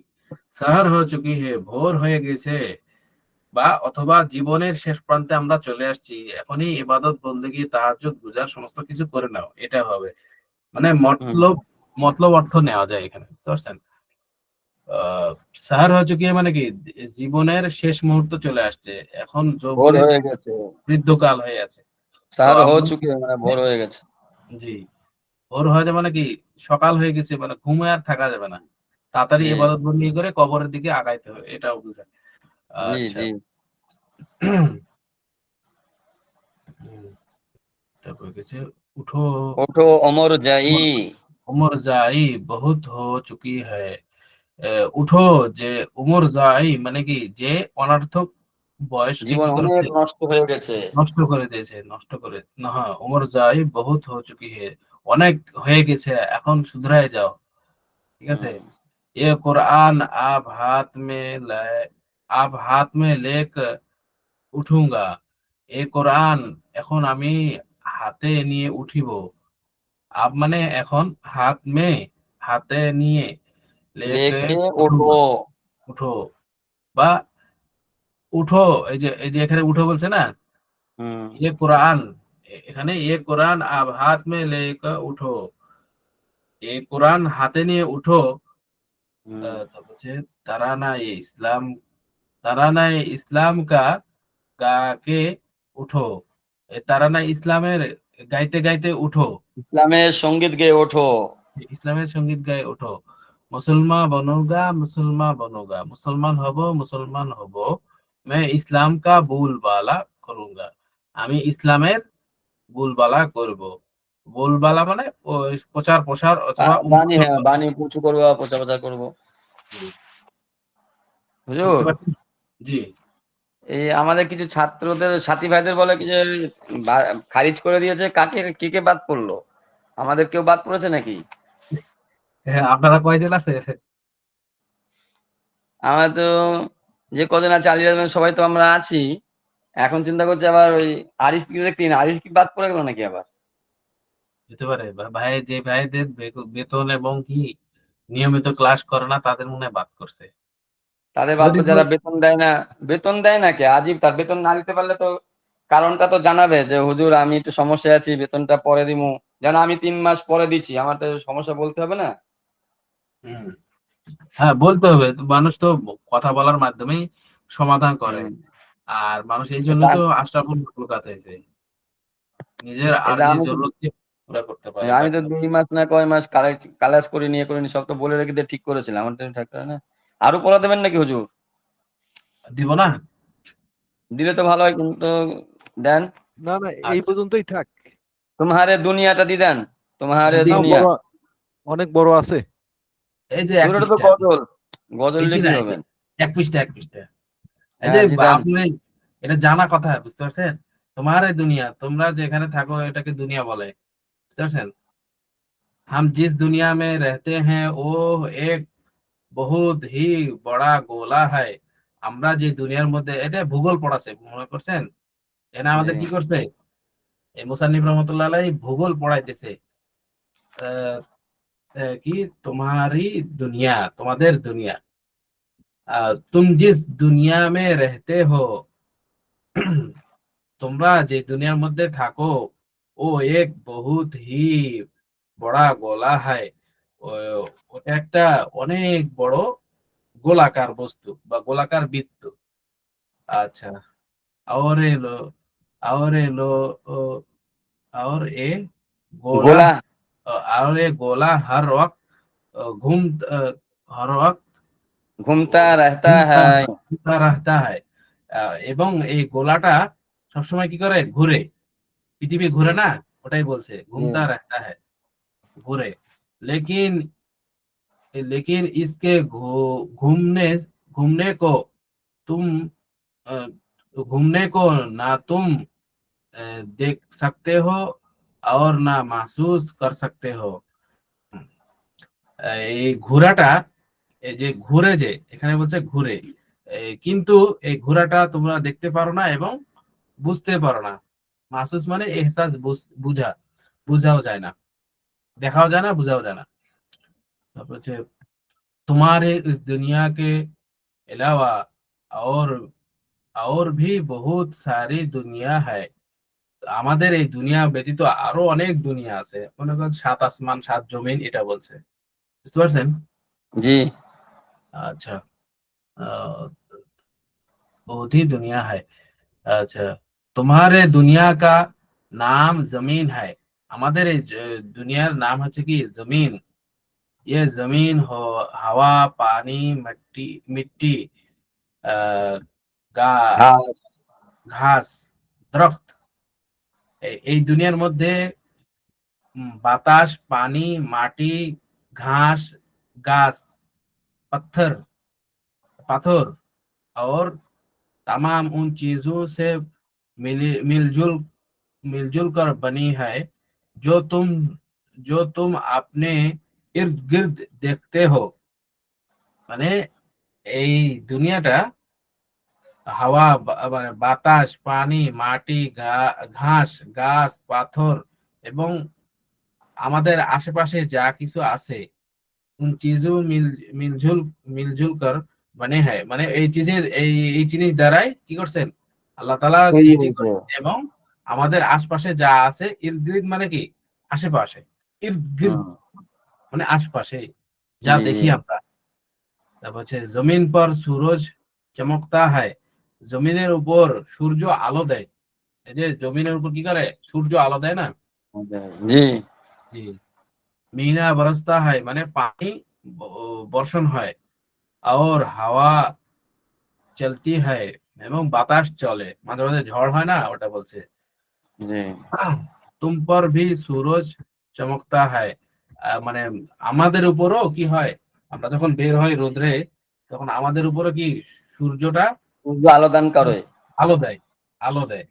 সাহার হয়ে চুকি হে ভোর হয়ে গেছে, বা অথবা জীবনের শেষ প্রান্তে আমরা চলে আসছি, এখনই ইবাদত বন্দেগী তাহাজ্জুদ গুজার সমস্ত কিছু করে নাও, এটা হবে। মানে হুম, মতলব, মতলব অর্থ নেওয়া যায় এখানে, বুঝতে পারছেন? আহ সাহার হয়ে চুকি হে মানে কি জীবনের শেষ মুহূর্ত চলে আসছে, এখন ভোর যৌবনের হয়ে গেছে, বৃদ্ধকাল হয়ে আছে। তো সার হো আমরা, চুকি মানে ভোর হয়ে গেছে। জি, ভোর হয়ে যাবে মানে কি সকাল হয়ে গেছে, মানে ঘুমে আর থাকা যাবে না, তাড়াতাড়ি জি ইবাদত বন্দি করে কবরের দিকে আগাইতে হবে, এটাও বুঝায়। জি আচ্ছা। জি। তারপর গেছে উঠো, ওঠো অমর যাই, উমর যাই বহুত হো চুকি হ্যায়। উঠো, যে উমর যাই মানে কি যে অনর্থক বয়সকে জীবন কি অনেক করেছে, নষ্ট হয়ে গেছে। নষ্ট করে দিয়েছে, নষ্ট করে না, হ্যাঁ, উমর যাই বহুত হো চুকি হে, অনেক হয়ে গেছে, এখন শুধরায় যাও, ঠিক আছে। হুম, ये कुरान आप हाथ में लेकर উঠুঙ্গা, এ কোরআন এখন আমি হাতে নিয়ে উঠিব। আব মানে এখন, হাত মে হাতে নিয়ে, লেকে লেকে ওঠো। উঠুঙ্গা উঠো, বা উঠো, এই যে এখানে উঠো বলছে না, হুম ये কোরআন, এখানে ये কোরআন আব হাত মে লেকে উঠো, এই কোরআন হাতে নিয়ে উঠো। হুম। তো বলছে তারানা এ ইসলাম, তারানা এ ইসলাম কা গা কে উঠো, এ তারানা ইসলামের গাইতে গাইতে উঠো, ইসলামের সঙ্গীত গেয়ে ওঠো। ইসলামের সঙ্গীত গায়ে ওঠো। মুসলমান বনুগা, মুসলমান বনুগা, মুসলমান হব, মুসলমান হব। मैं ইসলাম কা বুলবালা করুঙ্গা, আমি ইসলামের বুলবালা করব। বুলবালা মানে ওই প্রচার প্রসার অথবা বাণী, উন্মোচন হ্যাঁ করা। বাণী উঁচু করবো, প্রচার প্রচার করবো। জি, বুঝতে হুজুর, পারছেন? জি। এই আমাদের কিছু ছাত্রদের সাথী ভাইদের বলে কি যে খারিজ করে দিয়েছে, কাকে কে কে বাদ পড়লো? আমাদের কেউ বাদ পড়েছে নাকি? হ্যাঁ, আপনারা কয়জন আছে? আমরা তো যে কজন আছে আলী রাজমান সবাই তো আমরা আছি। এখন চিন্তা করছি আবার ওই আরিফ কি দেখতে, আরিফ কি বাদ পড়ে গেল নাকি আবার? হতে পারে, ভাই যে ভাইদের বেতন এবং কি নিয়মিত ক্লাস করে না তাদের মনে হয় বাদ করছে। তাদের বাদ যদি পড়ে, যারা বেতন দেয় না। বেতন দেয় না কে? আজিব, তার বেতন না দিতে পারলে তো কারণটা তো জানাবে যে হুজুর আমি একটু সমস্যায় আছি, বেতনটা পরে দিমু। যেন আমি 3 মাস পরে দিচ্ছি, আমার তো সমস্যা বলতে হবে না? হুম, হ্যাঁ, বলতে হবে তো, মানুষ তো কথা বলার মাধ্যমেই সমাধান করে। হুম। আর মানুষ এই জন্য এটা তো আশরাফুল মাখলুকাত হয়েছে, নিজের এটা আরজি আমি তো জরুরতকে পুরা করতে পারে আমি তো বাকি। 2 মাস না কয় মাস কালাস করে নিয়ে করে নি, সব তো বলে রেখে দিয়ে ঠিক করেছিলাম, আমার তো থাকতে হয় না। আরো পড়া দেবেন নাকি হুজুর? দিব না। দিলে তো ভালো হয়, কিন্তু দেন। না না, এই আচ্ছা, পর্যন্তই থাক। তোমারে দুনিয়াটা দি দেন, তোমারে হ্যাঁ, না, দিন দিন। দুনিয়া। বড়, অনেক বড় আছে। এই যে এক হুজুর এটা তো পৃষ্ঠা, গজল, গজল বেশি লিখে না, কি হবে? এক পৃষ্ঠা, এক পৃষ্ঠা। এই যে হ্যাঁ জি দেন। আপনি, এটা জানা কথা, বুঝতে পারছেন? তোমার এই দুনিয়া, তোমরা যেখানে থাকো এটাকে দুনিয়া বলে, বুঝতে পারছেন? हम जिस दुनिया में रहते हैं वो एक बहुत ही বড়া গোলা है। আমরা যে দুনিয়ার মধ্যে, এটা ভূগোল পড়াছে মনে করছেন, এনা জি আমাদের কি করছে, এই মুসান্নিফ রহমতুল্লাহ আলাইহি ভূগোল পড়াইতেছে। আহ, কি তোমারি দুনিয়া, তোমাদের দুনিয়া, तुम जिस दुनिया में रहते हो, তোমরা যে দুনিয়ার মধ্যে থাকো, ও এক বহুত হি বড়া গোলা হয়, ওটা একটা অনেক বড় গোলাকার বস্তু বা গোলাকার বৃত্ত। আচ্ছা, और ये लो, और ये लो, ओ, और ये गोला, গোলা। और ये गोला हर वक्त घूम, हर वक्त ঘুমতা রহতা ঘুমতা হ্যায়। ঘুমতা রাহতা হ্যায়। এবং এই গোলাটা সবসময় কি করে, ঘুরে। পৃথিবী জি ঘুরে না, ওটাই বলছে জি ঘুমতা রাহতা হ্যায়, ঘুরে। लेकिन लेकिन इसके घूमने घूमने को तुम अ, घूमने को ना तुम देख सकते हो और ना महसूस कर सकते हो। এই ঘোড়াটা, এই যে ঘুরে, যে এখানে বলছে ঘুরে, কিন্তু এই ঘোড়াটা তোমরা দেখতে পারো না এবং বুঝতে পারো না। মাহসুস মানে এহসাস, বুঝা, বুঝাও যায় না, দেখাও যায় না, বুঝাও যায় না। তারপর হচ্ছে तुम्हारे इस दुनिया के अलावा और और भी बहुत सारी दुनिया है। আমাদের এই দুনিয়া ব্যতীত আরো অনেক দুনিয়া আছে, মনে করেন সাত আসমান সাত জমিন, এটা বলছে। বুঝতে পারছেন? জি আচ্ছা। আহ, बहुत ही दुनिया है। अच्छा, तुम्हारे दुनिया का नाम जमीन है। আমাদের এই দুনিয়ার নাম হচ্ছে কি জমিন। ये जमीन हो, हवा, पानी, मिट्टी मिट्टी, আহ, গা- ঘাস ঘাস, দরখত। এই দুনিয়ার মধ্যে বাতাস, पानी, माटी, घास, गाछ, पत्थर, पाथर और तमाम उन चीजों से मिलजुल मिलजुल कर बनी है जो तुम जो तुम अपने इर्द गिर्द देखते हो। মানে এই দুনিয়াটা হাওয়া, মানে বাতাস, পানি, মাটি, ঘাস, গাছ, পাথর এবং আমাদের আশেপাশে যা কিছু আছে, উন চিজু মিলঝুল মিলঝুল কর মানে হ্যায়, মানে এই জিনিস দ্বারাই কি করছেন, আল্লাহ তাআলা তৈরি সৃষ্টি হয়েছে। করে। এবং আমাদের আশপাশে যা আছে, ইর্দ গির্দ মানে কি, আশেপাশে। ইর্দ গির্দ হুম, মানে আশপাশে যা জি জি দেখি আমরা। তারপর হচ্ছে জমিন পর সুরজ চমকতা হয়। জমিনের উপর সূর্য আলো দেয়। এই যে জমিনের উপর কি করে, সূর্য আলো দেয় না। জি জি। মিনা বরসতা হয় মানে পানি বর্ষণ হয়। और হাওয়া চলতি হয় এবং বাতাস চলে, মাঝে মাঝে ঝড় হয় না, ওটা বলছে। জি তুম পর ভি সুরজ চমকতা হয়। মানে আমাদের উপরও কি হয়, আমরা যখন বের হই রোদ্রে, তখন আমাদের উপরও কি সূর্যটা সূর্য আলো দান করে। আলো দেয়, আলো দেয়।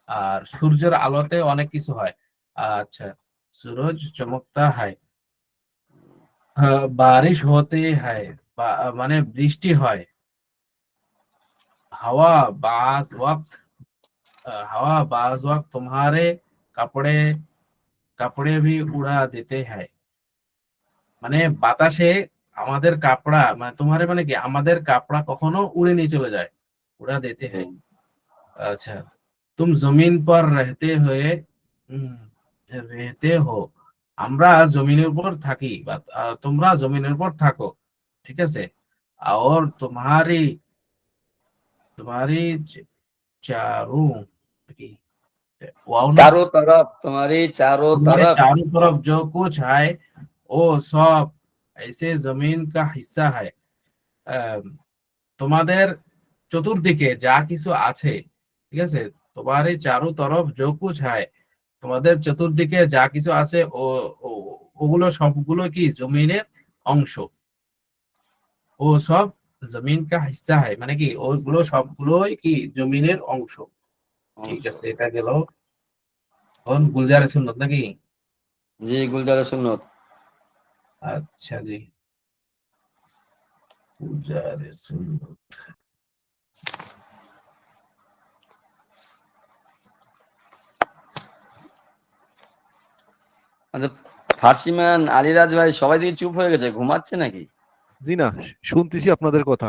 আর সূর্যের আলোতে অনেক কিছু হয়। আচ্ছা, সুরজ চমকতা হয়। হ্যাঁ, বারিশ হতে হয়, মানে বৃষ্টি হয়। हवा बाज वक्त हवा बाज वक्त तुम्हारे कपड़े कपड़े भी उड़ा देते हैं। মানে বাতাসে আমাদের কাপড়া, মানে তোমারে মানে কি, আমাদের কাপড়া কখনো উড়ে নিয়ে চলে যায়, উড়া দিতে জি হয়। আচ্ছা, तुम जमीन पर रहते हुए रहते हो। আমরা জমিনের উপর থাকি, বা তোমরা জমিনের উপর থাকো, ঠিক আছে। और तुम्हारी तुम्हारी चारों কি, वाओ ना, चारों तरफ तुम्हारी चारों तुम्हारे तरफ। चारों तरफ जो कुछ है वो सब ऐसे जमीन का हिस्सा है। আহ, তোমাদের চতুর্দিকে যা কিছু আছে, ঠিক আছে, তোমার এই চারু তরফ যো কুছ হয়, তোমাদের চতুর্দিকে যা কিছু আছে ওগুলো সবগুলো কি জমিনের অংশ। ও সব জমিন কা হিস্সা হয়, মানে কি ওগুলো সবগুলোই কি জমিনের অংশ। ঠিক আছে, এটা গেল। এখন গুলজারে সুন্নত নাকি? জি গুলজারে সুন্নত। আচ্ছা জি, গুলজারে সুন্নত। আচ্ছা, ফার্সিমান আলিরাজ ভাই সবাই দিকে চুপ হয়ে গেছে, ঘুমাচ্ছে নাকি? জি না, শুনতেছি আপনাদের কথা।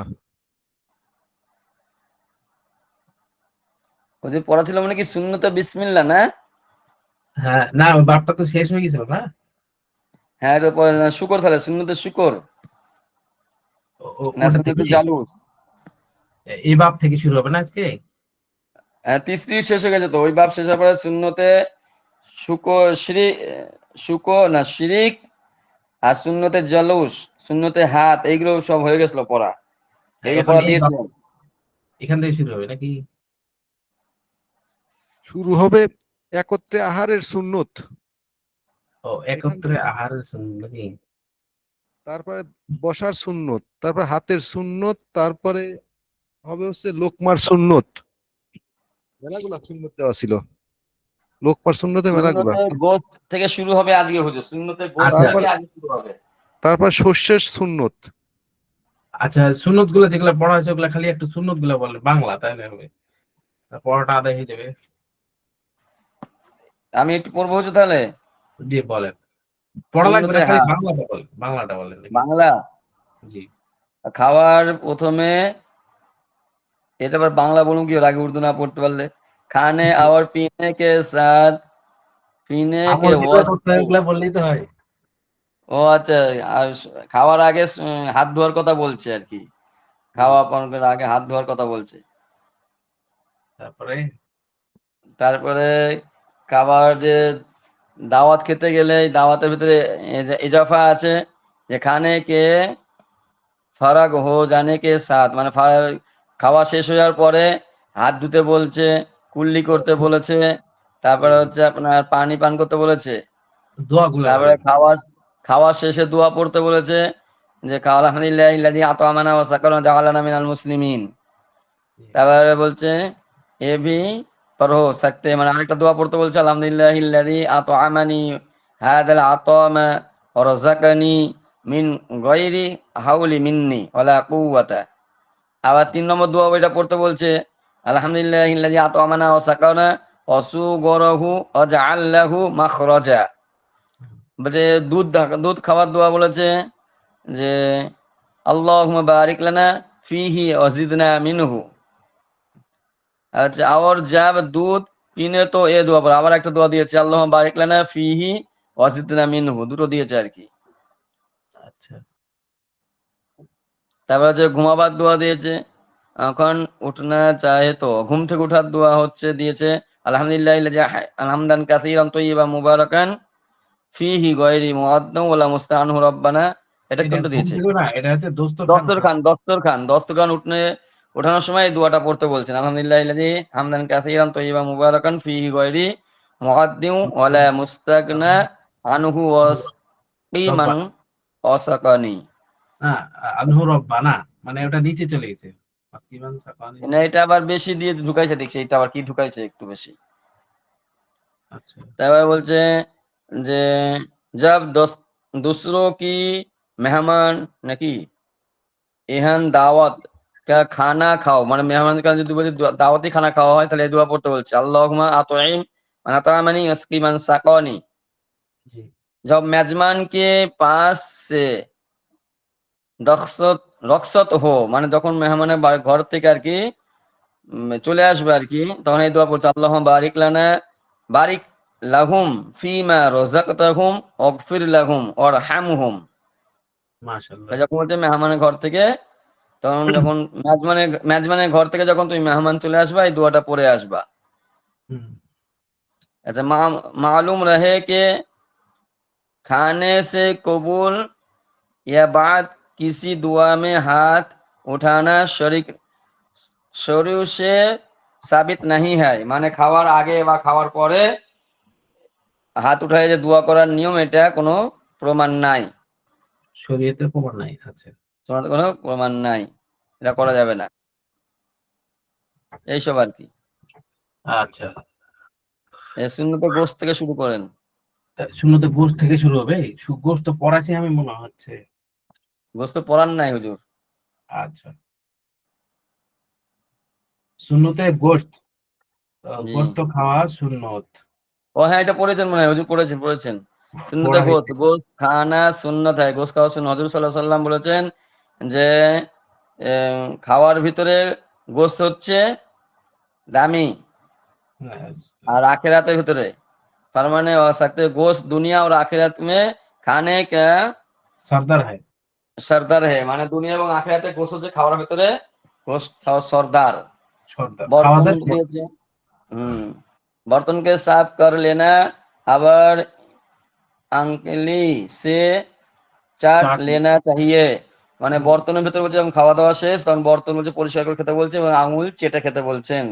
ওদের পড়া ছিল মানে কি সুন্নতে বিসমিল্লাহ না? হ্যাঁ, না ওই বাপটা তো শেষ হয়ে গেছিল না। হ্যাঁ এটা পড়া শুকর, তাহলে সুন্নতে শুকর না ওটা থেকে সুন্নতে জালুস। এই বাপ থেকে শুরু হবে না আজকে। হ্যাঁ তিসরি শেষ হয়ে গেছে তো, ওই বাপ শেষ হওয়ার পরে সুন্নতে শুকর শিরিক, শুকর না শিরিক আর সুন্নতে জলুস, সুন্নতে হাত, এইগুলো সব হয়ে গেছিল পড়া, এগুলো এখন পড়া এই দিয়েছিলেন। এখান থেকে শুরু হবে নাকি? শুরু হবে একত্রে আহারের সুন্নত, ও, এখান একত্রে থেকে। আহারের সুন্নত নাকি? তারপরে বসার সুন্নত, তারপর হাতের সুন্নত, তারপরে হবে হচ্ছে লোকমার সুন্নত। মেলাগুলা সুন্নত দেওয়া ছিল, লোকমার সুন্নতে মেলাগুলা। সুন্নতে গোস্ত থেকে শুরু হবে আজকে হুজুর, সুন্নতে গোস্ত আচ্ছা থেকে তারপরে আজকে শুরু হবে। তারপর শস্যের সুন্নত। আচ্ছা, সুন্নত গুলো যেগুলো পড়া হয়েছে ওগুলা খালি একটু সুন্নত গুলা বলে বাংলা, তাহলে হবে, পড়াটা আদায় হয়ে যাবে। আমি একটু পড়বো হুজুর তাহলে। জি বলেন, পড়া লাগবে সুন্নতে না, খালি হাত বাংলাটা বলেন, বাংলাটা বলেন নাকি? বাংলা। জি। খাওয়ার প্রথমে, এটা আবার বাংলা বলুন কি, ওর আগে উর্দু না পড়তে পারলে। খানে और पीने के साथ, पीने के আমল যেগুলো করতে হয় वस्तु। ওগুলা বললেই তো হয়। ও আচ্ছা, আর খাওয়ার আগে হাত ধোয়ার কথা বলছে আর কি, জি। খাওয়া পানের আগে হাত ধোয়ার কথা বলছে। তারপরে তারপরে খাবার যে দাওয়াত খেতে গেলে এই দাওয়াতের ভিতরে ইজাফা আছে, যেখানে কে ফারাগ হো জানে কে সাথ, মানে খাওয়া শেষ হয়ে যাওয়ার পরে হাত ধুতে বলছে, কুল্লি করতে বলেছে, তারপরে হচ্ছে আপনার পানি পান করতে বলেছে, দোয়া গুলা তারপরে বলেন। খাওয়া শেষে দোয়া পড়তে বলেছে, যে আলহামদুলিল্লাহ ইল্লাযী আত'আমানা ওয়া সাকানা জাআলানা মিনাল মুসলিমিন। জি। তারপরে বলছে এ ভি পড়ো সাকতে, মানে আরেকটা দোয়া পড়তে বলছে, আলহামদুলিল্লাহ ইল্লাযী আত'আমানি হাযাল আতামা ওয়া রাযাকানি মিন গায়রি হাওলি মিন্নি ওয়ালা কুওয়াতা। আবার ৩ নম্বর দোয়া ওইটা পড়তে বলছে, আলহামদুলিল্লাহ ইল্লাযী আত'আমানা ওয়া সাকানা ওয়া সুগরাহু ওয়া জাআল লাহু মাখরাজা। যে দুধ খাওয়ার দোয়া বলেছে, যে আল্লাহুম্মা বারিক লানা ফীহি ওয়া জিদনা মিনহু। আচ্ছা, और जब दूध पीने तो এ দোয়া পড়ে, আবার একটা দোয়া দিয়েছে, আল্লাহুম্মা বারিক লানা ফীহি ওয়া জিদনা মিনহু, দুটো দিয়েছে আর কি। আচ্ছা। তারপর হচ্ছে ঘুমাবার দোয়া দিয়েছে, এখন উঠনা চাহে তো ঘুম থেকে ওঠার দোয়া হচ্ছে দিয়েছে, আলহামদুলিল্লাহ আলহামদান কাসীরান তাইয়্যিবান মুবারাকান ফীহি গায়রি মুআদ্দাম ওয়ালা মুস্তাআনহু রব্বানা। এটা এটা কোনটা ঘুম দিয়েছে? থেকে না, এটা হচ্ছে দোস্তরখান খাওয়া। দস্তরখান ওঠানোর সময় এই দোয়াটা পড়তে বলছেন, আলহামদুলিল্লাহ ইল্লাযী হামদান কাসীরান তাইয়্যিবান মুবারাকান ফীহি গায়রি মুআদ্দিম ওয়ালা মুস্তাগনা আনহু ওয়াসকিমান রব্বা ওয়াসাকানি। না, আনহু রব্বা না, মানে ওটা নিচে চলে গেছে। মাসকিবান সাকানি। না, এটা আবার বেশি দিয়ে ঢুকাইছে দেখছি, এটা আবার কি ঢুকাইছে একটু বেশি। আচ্ছা। তারপরে বলছে যে জব दूसरों की मेहमान নাকি এহান দাওয়াত কা খানা খাও, মানে মেহমানদের কাছে যদি বলি দাওয়াতি খানা খাওয়া হয়, তাহলে এই দোয়া পড়তে বলছে, আল্লাহুম্মা আত'ইম মান আত'আমানি ওয়াসকি মান সাকানি। জি। जब मेजबान के पास से রখসত রখসত হো, মানে যখন মেহমানের ঘর থেকে আর কি চলে আসবে আর কি, তখন এই দোয়া পড়ছে, আল্লাহুম্মা বারিক লানা বারিক লাহুম ফীমা রাযাকতাহুম ওয়াগফির লাহুম ওয়ারহামহুম। মাশাআল্লাহ। যখন বলছে মেহমানের ঘর থেকে, তখন যখন মেজবানের ঘর থেকে যখন তুমি মেহমান চলে আসবা, এই দোয়াটা পড়ে আসবা। হুম। अच्छा, मालूम रहे कि खाने से कबूल या बाद किसी दुआ में हाथ उठाना शरीक শরীর সে সাবিত নাহি হয়, মানে খাওয়ার আগে বা খাওয়ার পরে হাত উঠায় যে দোয়া করার নিয়ম, এটা কোনো প্রমাণ নাই, শরীয়তে প্রমাণ নাই। আচ্ছা। কোনো প্রমাণ নাই, এটা করা যাবে না, এইসব আর কি। আচ্ছা। এই সুন্নতে গোশত থেকে শুরু করেন। সুন্নতে গোশত থেকে শুরু হবে। গোশত তো পড়াছি আমি মনে হচ্ছে। গোশত পড়ান নাই হুজুর। আচ্ছা। সুন্নতে গোশত, জি। গোশত খাওয়া সুন্নত ও হ্যাঁ, এটা পড়েছেন মনে হয় হুজুর, পড়েছেন। সুন্নতে পড়া হয়েছে। গোশত খানা সুন্নত হয়, গোশত খাওয়া সুন্নত। হযরত সাল্লাল্লাহু আলাইহি সাল্লাম বলেছেন যে খাওয়ার ভিতরে গোশত হচ্ছে দামি, হ্যাঁ, আর আখিরাতের ভিতরে, তার মানে सकते गोश्त दुनिया और आखिरत में खाने का সর্দার হয়। सरदार है, মানে দুনিয়া এবং আখিরাতে গোশত হচ্ছে খাওয়ার ভিতরে গোশত খাওয়ার সর্দার। সর্দার খাওয়া বর্তন যায়। দিয়েছে, বর্তনকে সাফ কর লেনা, আবার আঙ্কেলি সে চাট চাট লেনা চাহিয়ে, মানে হুম, বর্তনের ভেতর বলছে যখন খাওয়া দাওয়া শেষ তখন বর্তন বলছে পরিষ্কার করে খেতে বলছে এবং আঙুল চেটে খেতে বলছেন।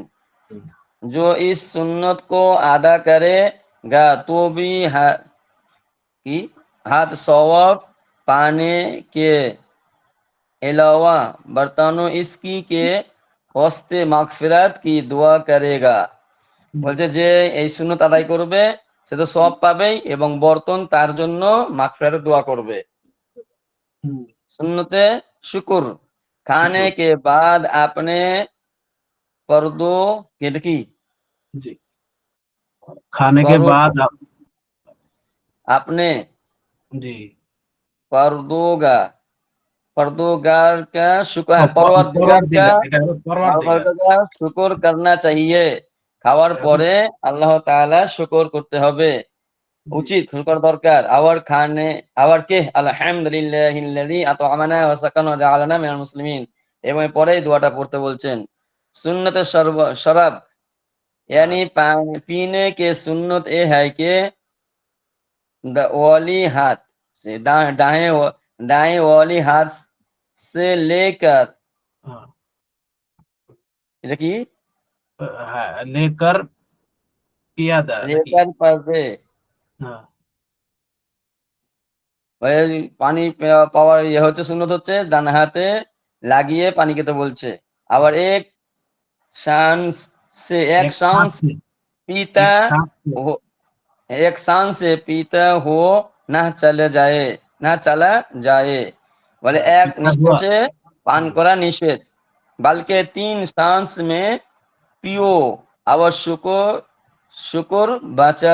হুম, जो इस सुन्नत को अदा करेगा तो भी की हाथ सवाब पाने के अलावा बर्तनों इसकी के हस्ते मागफिरात की दुआ करेगा। হুম, বলছে যে এই সুন্নত আদায় করবে সে তো সওয়াব পাবেই এবং বর্তন তার জন্য মাগফিরাতের দোয়া করবে। হুম, सुन्नते शुक्र, खाने শুকুর के बाद अपने पर्दों की জি खाने के परों बाद आप अपने जी पर्दोगा परदोगार का शुक्र है, পরওয়ার परवरदिगार का দিগার এটা হলো পরওয়ার দিগার परवरदिगार शुक्र करना चाहिए। খাওয়ার পরে আল্লাহ তাআলা শুকর করতে হবে, জি উচিত করা দরকার। আওয়ার খানে আওয়ার কে আলহামদুলিল্লাহিল্লাযী আত'আমানা ওয়া সাকানা ওয়া জাআলানা মিনাল মুসলিমিন, এবং পরেই দোয়াটা পড়তে বলছেন। সুন্নতে শরাব यानी पीने के सुन्नत ये है कि वाली हाथ से दाएं वाली हाथ से लेकर, হ্যাঁ এটা কি হ্যাঁ लेकर पिया दा নাকি लेकर पर्दे হ্যাঁ পানি পাওয়ার ইয়ে হচ্ছে সুন্নত হচ্ছে ডান হাতে লাগিয়ে পানি খেতে বলছে। আবার এক शांस से एक एक साथ सांस से पीता एक साथ से हो, एक सांस से पीता हो ना चले जाए, না চালা যায়, বলে এক पीता हुआ নিঃশ্বাসে পান জি করা নিষেধ, বালকে তিন सांस में পিও আবার শুকর শুকর বাঁচা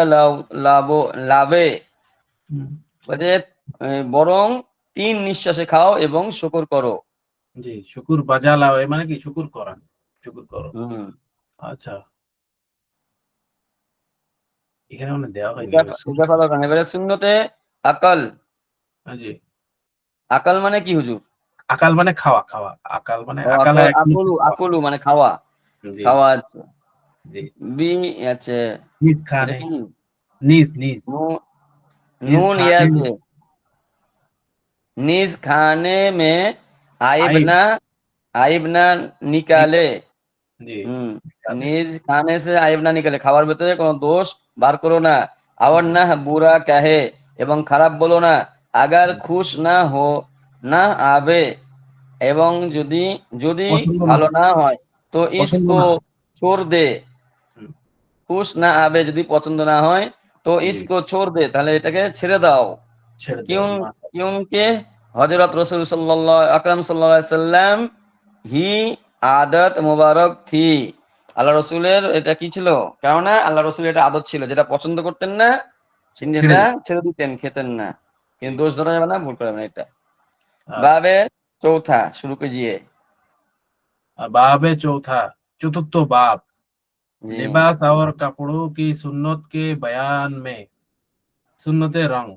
লাভে, হুম, বলছে বরং তিন নিঃশ্বাসে খাও এবং শুকর করো। জি শুকুর বাজা লাও এর মানে কি শুকুর করা শুকুর করো হুম, আচ্ছা এখানে মানে দেওয়া হয়নি এটা অবশ্য এটা ভালো গান। এবারে শূন্যতে আকল, জি আকল মানে কি হুজুর? আকাল মানে খাওয়া খাওয়া আকাল মানে ও আকালা এক মিনিট আকলু খাওয়া আকলু মানে খাওয়া, জি খাওয়া আছে। জি বি আছে, নিজ এটা খানে কি নিজ নিজ नू- নিজ नून या খানে से निज खाने में आइब আইব ना, आइब ना निकाले। জি হুম, তাহলে নিজ খানে সে আইব না নিকালে, খাবার ভেতরে কোনো দোষ বার করো না। আবার না বুরা কাহে, এবং খারাপ বলো না। আগার খুশ না হো না আবে, এবং যদি যদি পছন্দ না ভালো না হয় তো পছন্দ ইসকো না ছোড় দে। হুম, খুশ না আবে যদি পছন্দ না হয় তো জি ইসকো ছোড় দে, তাহলে এটাকে ছেড়ে দাও। ছেড়ে দাও क्यों মাশাআল্লাহ क्योंकि हजरत रसूल सल्लल्लाहु আকরাম সাল্লাল্লাহু আলাইহি সাল্লাম হি আদত মুবারক থি, আল্লাহ রসুলের এটা কি ছিল, কেননা আল্লাহ রসুলের এটা আদত ছিল, যেটা পছন্দ করতেন না তিনি ছেড়ে এটা দিই ছেড়ে দিতেন, খেতেন না। জি কিন্তু দোষ ধরা যাবে না, ভুল করা যাবে না এটা। আচ্ছা বাবে চৌথা শুরু করিয়ে। बाब चौथा चतुर्थ बाब জি लिबास और कपड़ों की सुन्नत के बयान में সুন্নতের রং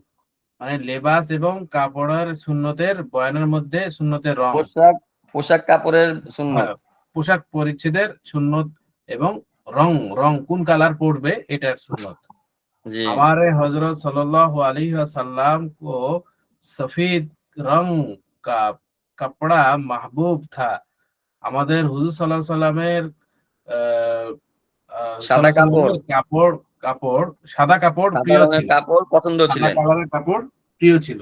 মানে লেবাস এবং কাপড়ের সুন্নতের বয়ানের মধ্যে সুন্নতের রং পোশাক পোশাক কাপড়ের সুন্নত। হ্যাঁ, পোশাক পরিচ্ছেদের সুন্নত এবং রং রং কোন কালার পড়বে এটার সুন্নত জি हमारे हजरत सल्लल्लाहु अलैहि वसल्लम को सफेद रंग का कपड़ा महबूब था আমাদের হুজুর সাল্লাল্লাহু আলাইহি সাল্লামের আহ, সাদা সাল্লাল্লাহু আলাইহি কাপড়, সাল্লামের কাপড় কাপড় সাদা কাপড় সাদা প্রিয় রঙের ছিল কাপড় পছন্দ সাদা ছিলেন। কালারের কাপড় প্রিয় ছিল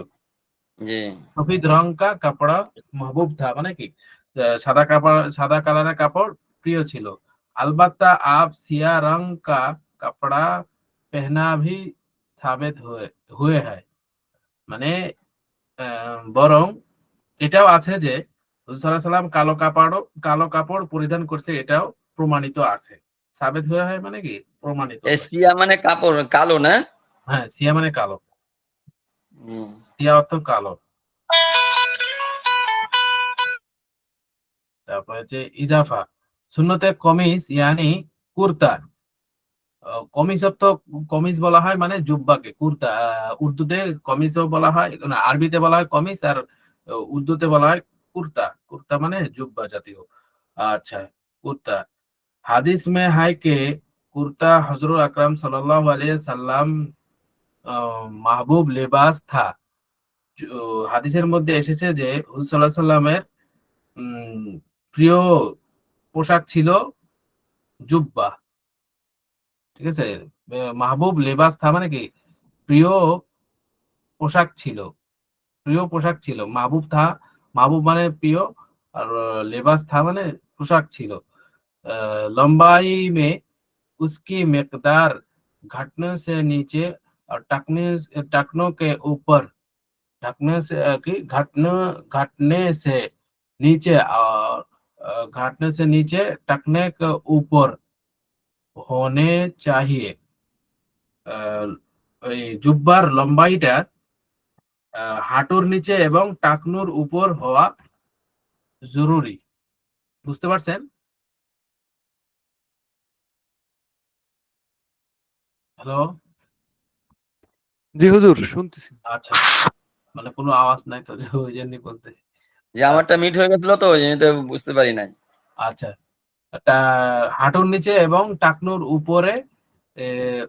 জি সফেদ রং কা কাপড়া महबूब था মানে কি সাদা কাপড় সাদা কালারের কাপড় প্রিয় ছিল अलबत्ता आप सिया रंग का कपड़ा पहना भी साबित हुए है মানে বরং এটাও আছে যে রাসূল সাল্লাল্লাহু আলাইহি সাল্লাম কালো কাপড় পরিধান করছে এটাও প্রমাণিত আছে সাবিত হয়ে হয় মানে কি প্রমাণিত হয় এশিয়া মানে কাপড় কালো না। হ্যাঁ সিয়া মানে কালো হুম, সিয়া অর্থ কালো তারপর হচ্ছে ইজাফা সুন্নতে কমিস ইয়ানি কুর্তা কমিস অর্থ কমিস বলা হয় মানে জুব্বাকে কুর্তা উর্দুতে কমিসও বলা হয় না আরবিতে বলা হয় কমিস আর উর্দুতে বলা হয় কুর্তা কুর্তা মানে জুব্বা জাতীয় अच्छा कुर्ता हादिस में है कि कुर्ता हजरत अकरम सल्लल्लाहु अलैहि वसल्लम महबूब लिबास था হাদিসের মধ্যে এসেছে যে হুজুর সাল্লাল্লাহু আলাইহি সাল্লামের প্রিয় পোশাক ছিল জুব্বা, ঠিক আছে। মাহবুব লেবাস থা মানে কি প্রিয় পোশাক ছিল, প্রিয় পোশাক ছিল। মাহবুব থা, মাহবুব মানে প্রিয়, আর লেবাস থা মানে পোশাক ছিল। लंबाई में उसकी मिकदार घटने से नीचे और टखनों के ऊपर, ढकने से की घटने से नीचे और घटने से नीचे टखने के ऊपर होने चाहिए। ওই জুব্বার লম্বাইটা হাঁটুর নিচে এবং টাকনুর উপর হওয়া জরুরি। বুঝতে পারছেন? হ্যালো, জি হুজুর, শুনতেছি। আচ্ছা, মানে কোনো আওয়াজ নাই তো, ওই জন্যই বলতেছি। যে আমারটা মিট হয়ে গেছিল তো ওই জন্য তো বুঝতে পারি নাই। আচ্ছা, টা হাঁটুর নিচে এবং টাকনুর উপরে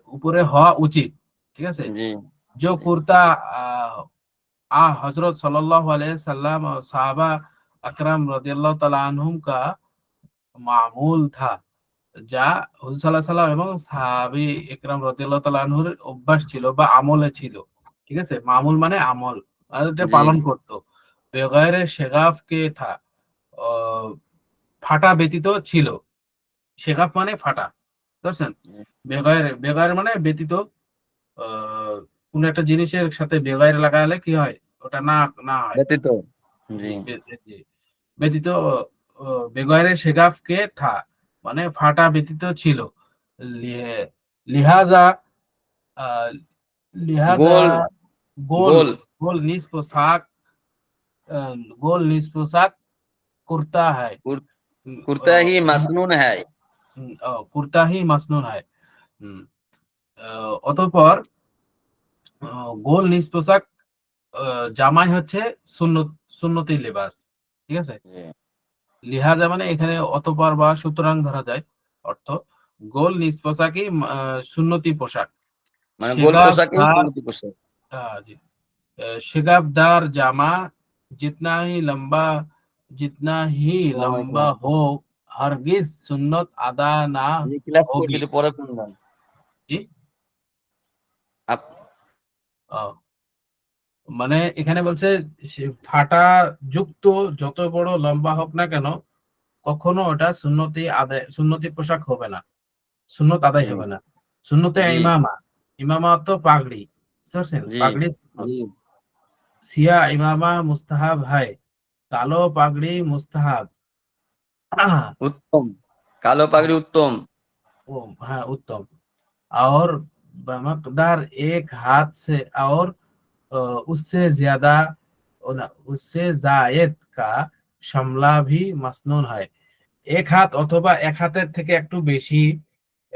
উপরে হওয়া উচিত, ঠিক আছে। জি जो कुर्ता हजरत सल्लल्लाहु अलैहि वसल्लम और साहबा अकरम रदियल्लाहु ताला अन्हुम का मामूल था, যা হুজুর সাল্লাল্লাহু আলাইহি সাল্লাম এবং সাহাবী ইকরাম রাদিয়াল্লাহু তাআলা আনহুর অভ্যাস ছিল বা আমলে ছিল, ঠিক আছে। মামুল মানে আমল, আর এটা জি পালন করত। বেগায়রে শেগাফ কে থা, আহ, ফাটা ব্যতীত ছিল। শেগাফ মানে ফাটা, বুঝছেন। বেগায়রে, বেগায়রে মানে ব্যতীত, আহ, কোন একটা জিনিসের সাথে বেগায়রে লাগালে কি হয়, ওটা না না হয়। ব্যতীত। জি জি, জি, ব্যতীত। বেগয়রে শেগাফ কে থা মানে ফাটা ব্যতীত ছিল। লিহে- লিহাজা আহ, লিহাজা গোল গোল গোল গোল নিজ পোশাক, গোল নিজ পোশাক কুর্তা হয়। কুর- কুর্তা হি মাসনুন হ্যায়। কুর্তা হি মাসনুন হয়। অতঃপর গোল নিজ পোশাক জামাই হচ্ছে সুন্নতি লেবাস, ঠিক আছে। জি। লিহাজা মানে এখানে অতঃপর বা সুতরাং ধরা যায় অর্থ। গোল নিজ পোশাকই সুন্নতি পোশাক। মানে গোল পোশাকই शेगाफदार সুন্নতি পোশাক। जी, शेगाफदार जामा जितना ही আসসালামু लंबा আলাইকুম। हो हरगिज सुन्नत अदा ना জি ক্লাস করছি होगी। একটু পরে ফোন দেন। जी, আপ- মানে এখানে বলছে ফাটা যুক্ত যত বড় লম্বা হোক না কেন, কখনো ওটা সুন্নতি পোশাক হবে না, সুন্নত আদায় জি হবে না। সুন্নতে জি ইমামা, ইমামা তো পাগড়ি, বুঝতে পারছেন, জি পাগড়ি সুন্নত। জি সিয়া ইমামা মুস্তাহাব হয়, কালো পাগড়ি मुस्ताहब। উত্তম। কালো পাগড়ি উত্তম। वो हाँ उत्तम। और मकदार एक हाथ से और उससे ज्यादा उससे जायद का शमला भी मसनून है। এক হাত অথবা এক হাতের থেকে একটু বেশি।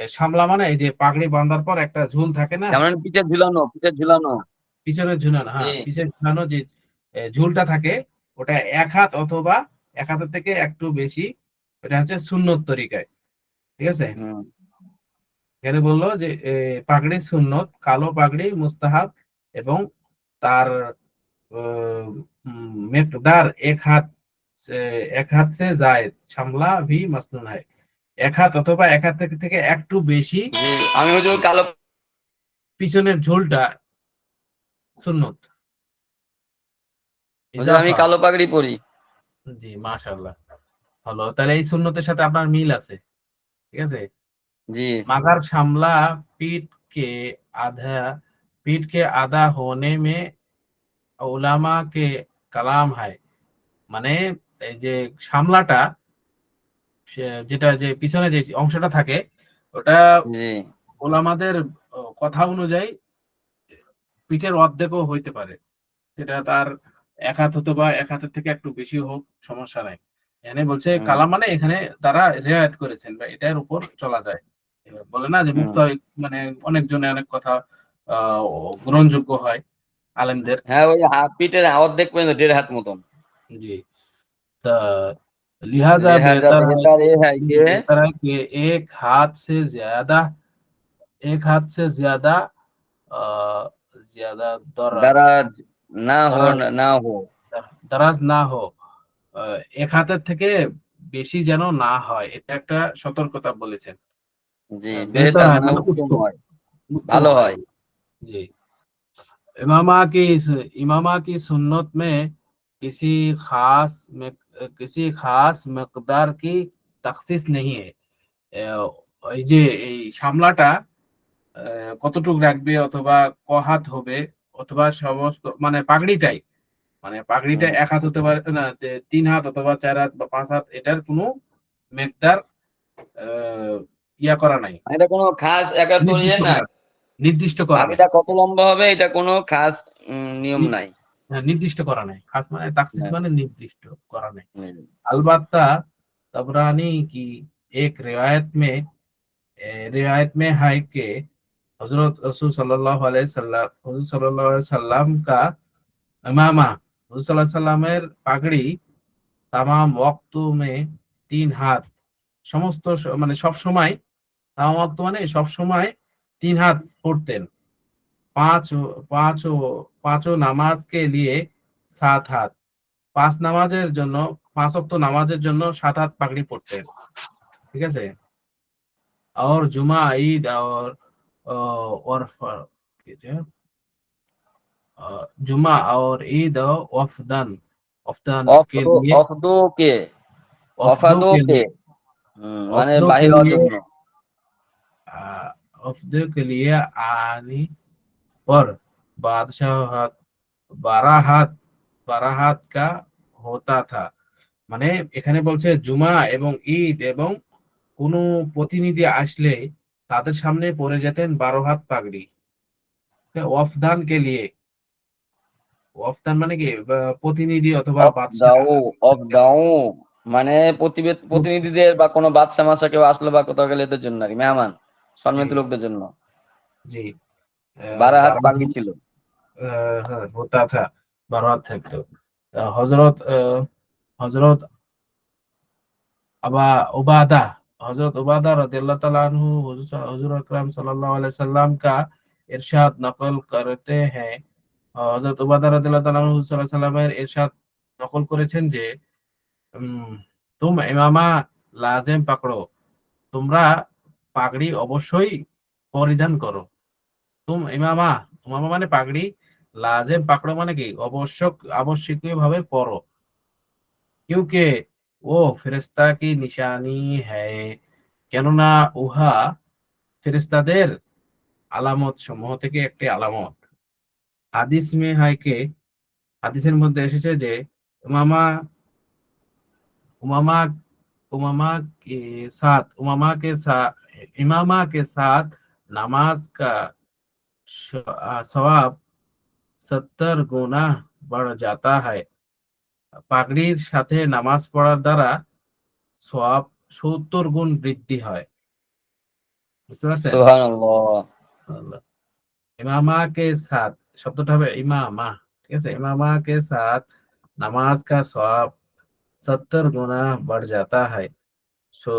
সামলা মানে এই যে পাগড়ি বাঁধার পর একটা ঝুল থাকে না, যেমন পিঠে ঝুলানো, পিঠে ঝুলানো। পিছনে ঝুলানো, জি হ্যাঁ পিছনে ঝুলানো যে ঝুলটা থাকে, ওটা এক হাত অথবা এক হাতের থেকে একটু বেশি। এটা হচ্ছে সুন্নত তরিকায়, ঠিক আছে। হুম এখানে বললো যে পাগড়ি সুন্নত, কালো পাগড়ি মুস্তাহাব, এবং তার মিকদার এক হাত সে জায়েদ সামলা ভি মাসনুন হয়। এক হাত অথবা এক হাত থেকে একটু বেশি। জি আমি হচ্ছে ওই কালো। পিছনের ঝোলটা সুন্নত। হুজুর আমি ইজাফা, কালো পাগড়ি পরি। জি মাশাআল্লাহ, ভালো। তাহলে এই সুন্নতের সাথে আপনার মিল আছে, ঠিক আছে। জি मगर शामला पीठ के आधा पीठ के आधा होने में उलामा के কালাম है। মানে এই যে সামলাটা, যেটা যে পিছনে যে অংশটা থাকে, ওটা জি ওলামাদের কথা অনুযায়ী পিঠের অর্ধেকও হইতে পারে। সেটা তার এক হাত হতো বা এক হাতের থেকে একটু বেশি হোক, সমস্যা নাই। এখানে বলছে হুম কালাম মানে এখানে তারা রেওয়ায়েত করেছেন বা এটার উপর চলা যায়। এবার বলে না যে হুম। মুফতি মানে অনেকজনে অনেক কথা আহ গ্রহণযোগ্য হয় আলেমদের। হ্যাঁ ওই পিঠের অর্ধেক পর্যন্ত 1.5 হাত মতন। जी, तो लिहाजा लिहाजा बेहतर ये है कि बेहतर है कि एक हाथ से ज्यादा ज्यादा दराज, दराज না হো দারাজ না হো। দারাজ না হোক, এক হাতের থেকে বেশি যেন না হয়, এটা একটা সতর্কতা বলেছেন। জি, বেহতর বেহতার হয় মানে মানে উত্তম উত্তম, হয়, उत्तम ভালো है। হয়। जी। इमामा की इमामा की सुन्नत में किसी किसी खास मकदार की तखसीस नहीं है। এই যে এই সামলাটা কতটুকু রাখবে অথবা ক হাত হবে, অথবা সমস্ত মানে পাগড়িটাই, মানে পাগড়িটা হুম। এক হাত হতে পারে না, তিন হাত অথবা চার হাত বা পাঁচ হাত, এটার কোনো মেকদার ইয়া করা নাই, এটা কোনো খাস একটা তো ইয়ে নির্দিষ্ট নাই, করা নির্দিষ্ট করা নাই। পাখিটা কত লম্বা হবে এটা কোনো খাস নিয়ম নি- নাই। হ্যাঁ, নির্দিষ্ট করা নাই, খাস মানে তাকসিস না। মানে নির্দিষ্ট করা নাই। হুম। अलबत्ता तबरानी की एक रिवायत में है कि हजरत रसूल सल्लल्लाहु अलैहि वसल्लम हुजूर सल्लल्लाहु अलैहि वसल्लम का इमामा, हुजूर सल्लल्लाहु अलैहि वसल्लमेर पागड़ी তামাম ওয়াক্ত মে 3 হাত, সমস্ত মানে সব সময়, তামাম ওয়াক্ত মানে সব সময় 3 হাত পড়তেন। পাঁচ পাঁচ পাঁচও নামাজ কে লিয়ে 7 হাত, 5 নামাজের জন্য, 5 ওয়াক্ত নামাজের জন্য 7 হাত পাগড়ি পড়তেন। ঠিক আছে। और जुमा ईद और जुमा और ईद वफदन, वफदन के लिए, অফদোকে वफदों के অফাদোকে लिए, মানে वफदों के বাহির হওয়ার लिए জন্য। वफदों के लिए आनी पर बादशाह 12 হাত, 12 হাত का होता था। মানে এখানে বলছে জুমা এবং ঈদ এবং কোনো প্রতিনিধি আসলে তাদের সামনে পড়ে যেতেন 12 হাত পাগড়ি। ওয়াফদান কে লিয়ে, ওয়াফদান মানে কি প্রতিনিধি অথবা বাদশাহ। অফদাও অফদাও মানে প্রতিনিধিদের বা কোনো বাদশা মাসা কেউ আসলো বা কোথাও গেলে এদের জন্য আর কি, মেহমান জি সম্মানিত লোকদের জন্য। জি 12 হাত 12 পাগড়ি ছিল। হ্যাঁ হোতা থা, 12 হাত থাকতো। হজরত হজরত আবা उबादा, हजरत उबादा रदियल्लाहु ताला अन्हु हुजूर अकरम सल्लल्लाहु अलैहि वसल्लम का इरशाद नकल करते हैं। হযরত উবাদা রাদিয়াল্লাহু তাআলা আনহু সাল্লাল্লাহু আলাইহি ওয়াসাল্লামের ইরশাদ নকল করেছেন যে তুম ইমামা লাজিম পাকড়ো, তোমরা পাগড়ি অবশ্যই পরিধান করো। তুম ইমামা, ইমামা মানে পাগড়ি, লাজিম পাকড়ো মানে কি আবশ্যকীয় ভাবে পরো। क्योंकि वो ফেরেশতা কি নিশানি হ্যায়, কেননা উহা ফেরেশতাদের আলামত সমূহ থেকে একটি আলামত। হাদিস মে হয় কে, হাদিসের মধ্যে এসেছে যে উমামা उमामा उमामा के साथ इमामा के साथ नमाज का सवाब 70 गुना बढ़ जाता है। পাগড়ির সাথে নামাজ পড়ার দ্বারা সওয়াব 70 গুণ বৃদ্ধি হয়। বুঝতে পারছেন? সুবহানাল্লাহ। আল্লাহ। ইমামা কে সাথ শব্দটা হবে ইমামা, ঠিক আছে? ইমামা কে সাথ নামাজ কা সওয়াব 70 গুনা बढ़ जाता है। সো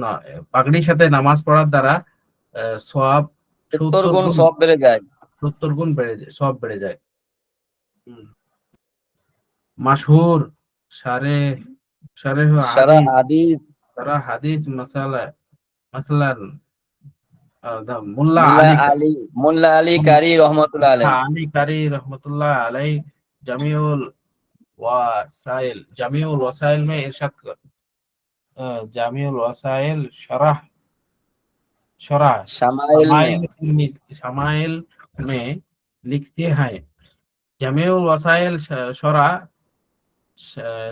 না, পাগড়ির সাথে নামাজ পড়ার দ্বারা সওয়াব 70 70 গুণ গুণ, সব বেড়ে যায়। 70 গুণ বেড়ে যায়, সওয়াব বেড়ে যায়। হুম। মাশহুর শারে শারে সারা হাদিস, হাদিস সারা হাদিস মাসালান মোল্লা মোল্লা আলী আলী মোল্লা আলী কারি রহমতুল্লাহ মোল্লা আলাই। আলী কারি রহমতুল্লাহ আলাই জামিউল জামিউল ওয়াসাইল में इरशाद कर জামিউল ওয়াসাইল शरह शरह শামাইল মে शमाइल में लिखते हैं। জামিউল ওয়াসাইল শরা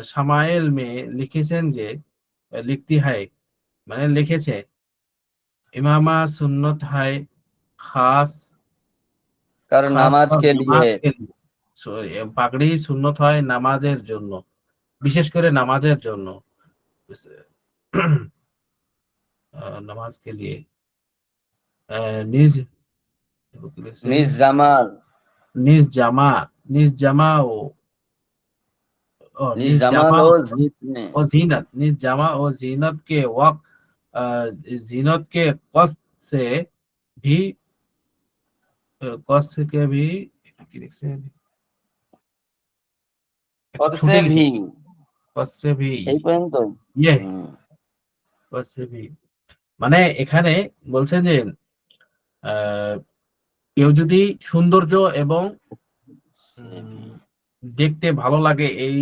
শামাইল মে লিখেছেন যে, লিখতি হয় মানে লিখেছে, ইমামা সুন্নত হয় খাস কারণ খাস নামাজ और কে লিয়ে। नमाज के लिए। পাগড়ি সুন্নত হয় নামাজের জন্য, বিশেষ করে নামাজের জন্য। নামাজ के लिए নিজ নিজ জামাল নিজ জামা, নিজ জামা নিজ নিজ জামাল জামা ও জিতনে और जीनत, निज जमा और जीनत के वक्त जीनत के कष्ट से भी, कष्ट के भी একটু পদ ছুটে সে ভি, লিখেছি। পদ সে ভি, এই পর্যন্ত। ইয়ে হুম, পদ সে ভি। মানে এখানে বলছে যে আহ, কেউ যদি সৌন্দর্য এবং সে ভি। দেখতে ভালো লাগে এই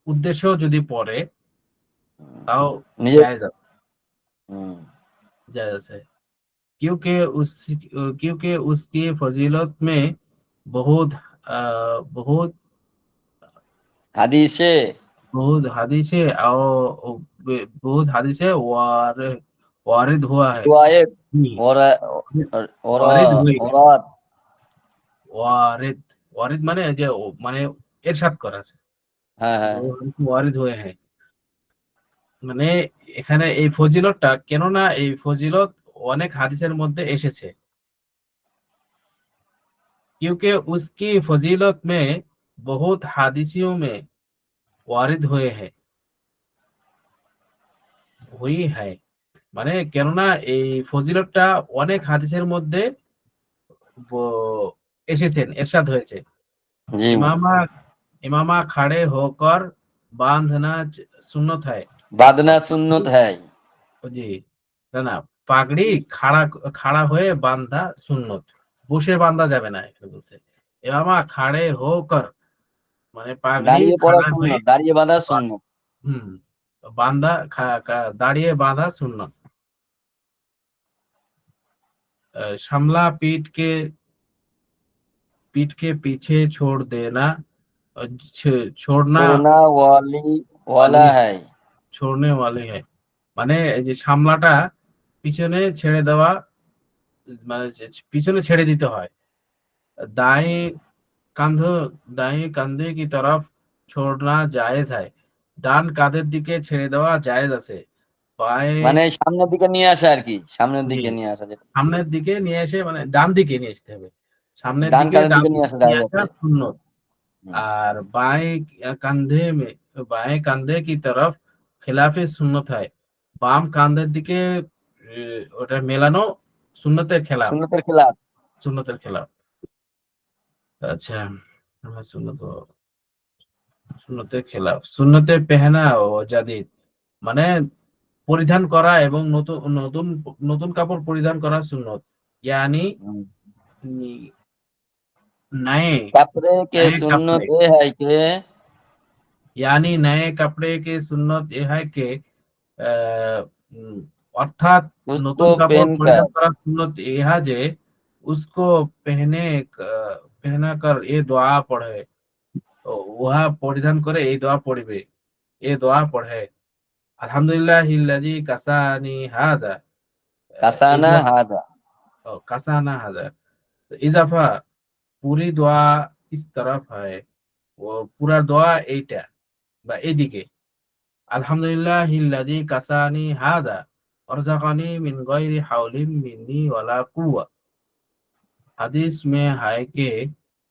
উদ্দেশ্যেও যদি পড়ে হুম, তাও নিজে। জায়েজ আছে, হুম, জায়েজ আছে। क्योंकि उस क्योंकि उसकी फजीलत में बहुत बहुत হাদিসে बहुत हदीस है और बहुत हदीस है वारिद हुआ है। রিওয়ায়েত, नहीं, ওরা ওরা वारिद हुई है। ওরাত। वारिद, वारिद মানে যে মানে ইরশাদ করা আছে, হ্যাঁ, হ্যাঁ, ওয়ারিদ হয়ে হ্যাঁ। মানে এখানে এই ফজিলতটা, কেননা এই ফজিলত অনেক হাদিসের মধ্যে এসেছে। क्योंकि उसकी फजीलत में बहुत हादिसियों में वारिद हुए हैं, हुई है। মানে কেননা এই ফজিলতটা অনেক হাদিসের মধ্যে এসেছেন, এরশাদ হয়েছে। জি। इमामा इमामा खड़े होकर बांधना सुन्नत है। বাদনা সুন্নত হ্যায়। জি, না না, পাগড়ি খাড়া খাড়া হয়ে বাঁধা সুন্নত, বসে বাঁধা যাবে না এখানে বলছে। ইমামা খাড়ে হোকর মানে পাগড়ি দাঁড়িয়ে পড়া খাড়া হয়ে, সুন্নত, দাঁড়িয়ে বাঁধা সুন্নত। হুম, বান্দা দাঁড়িয়ে বাঁধা সুন্নত। সামলা पीठ के पीछे छोड़ देना, छोड़ना করোনা ওয়ালি ওয়ালা वाली হ্যায়। छोड़ने वाली है। মানে এই যে সামলাটা পিছনে ছেড়ে দেওয়া, মানে পিছনে ছেড়ে দিতে হয়। दाएं কাঁধ दाएं कंधे की तरफ छोड़ना जायज है। ডান কাঁধের দিকে ছেড়ে দেওয়া জায়েজ আছে। বাएं, মানে সামনের দিকে নিয়ে আসা আর কি, সামনের জি, দিকে নিয়ে আসা যেটা। সামনের দিকে নিয়ে এসে মানে ডান দিকে নিয়ে আসতে হবে। সামনের ডান দিকে কাঁধের ডান দিকে নিয়ে দিকে আসা নিয়ে জায়েজ আসা আছে। সুন্নত। হুম, আর कंधे में बाएं कंधे की तरफ खिलाफे सुन्नत है। বাম কাঁধের দিকে ওটা মেলানো সুন্নতের খেলাফ, সুন্নতের খেলাফ। সুন্নতের খেলাফ। আচ্ছা, সুন্নত সুন্নতের খেলাফ, সুন্নতে পেহনা ও জাদিদ মানে পরিধান করা এবং নতুন নতুন নতুন কাপড় পরিধান করা সুন্নত। ইয়ানি হুম। नए কাপড়ে কে नए সুন্নত कपड़े, এ হয় কে यानी नए कपड़े की सुन्नत यह है कि অর্থাৎ উসকো নতুন কাপড় পেনকার। পরিধান করা সুন্নত ইহা যে उसको पहने पहना कर ये दुआ पढ़े, উহা পরিধান করে এই দোয়া পড়বে, এই দোয়া পড়ে। আলহামদুলিল্লাহিল্লাযী কাসানি হাযা, এই কাসানা দোয়া, হাদা। কাসানা হাযা। তো ইজাফা पूरी दुआ इस तरफ है, वो पूरा दुआ এইটা বা এইদিকে। আলহামদুলিল্লাহিল্লাযী কাসানি হাযা ওয়ারযাকানি মিন গায়রি হাওলিন মিন্নি ওয়ালা কুওয়া। হাদিস में है कि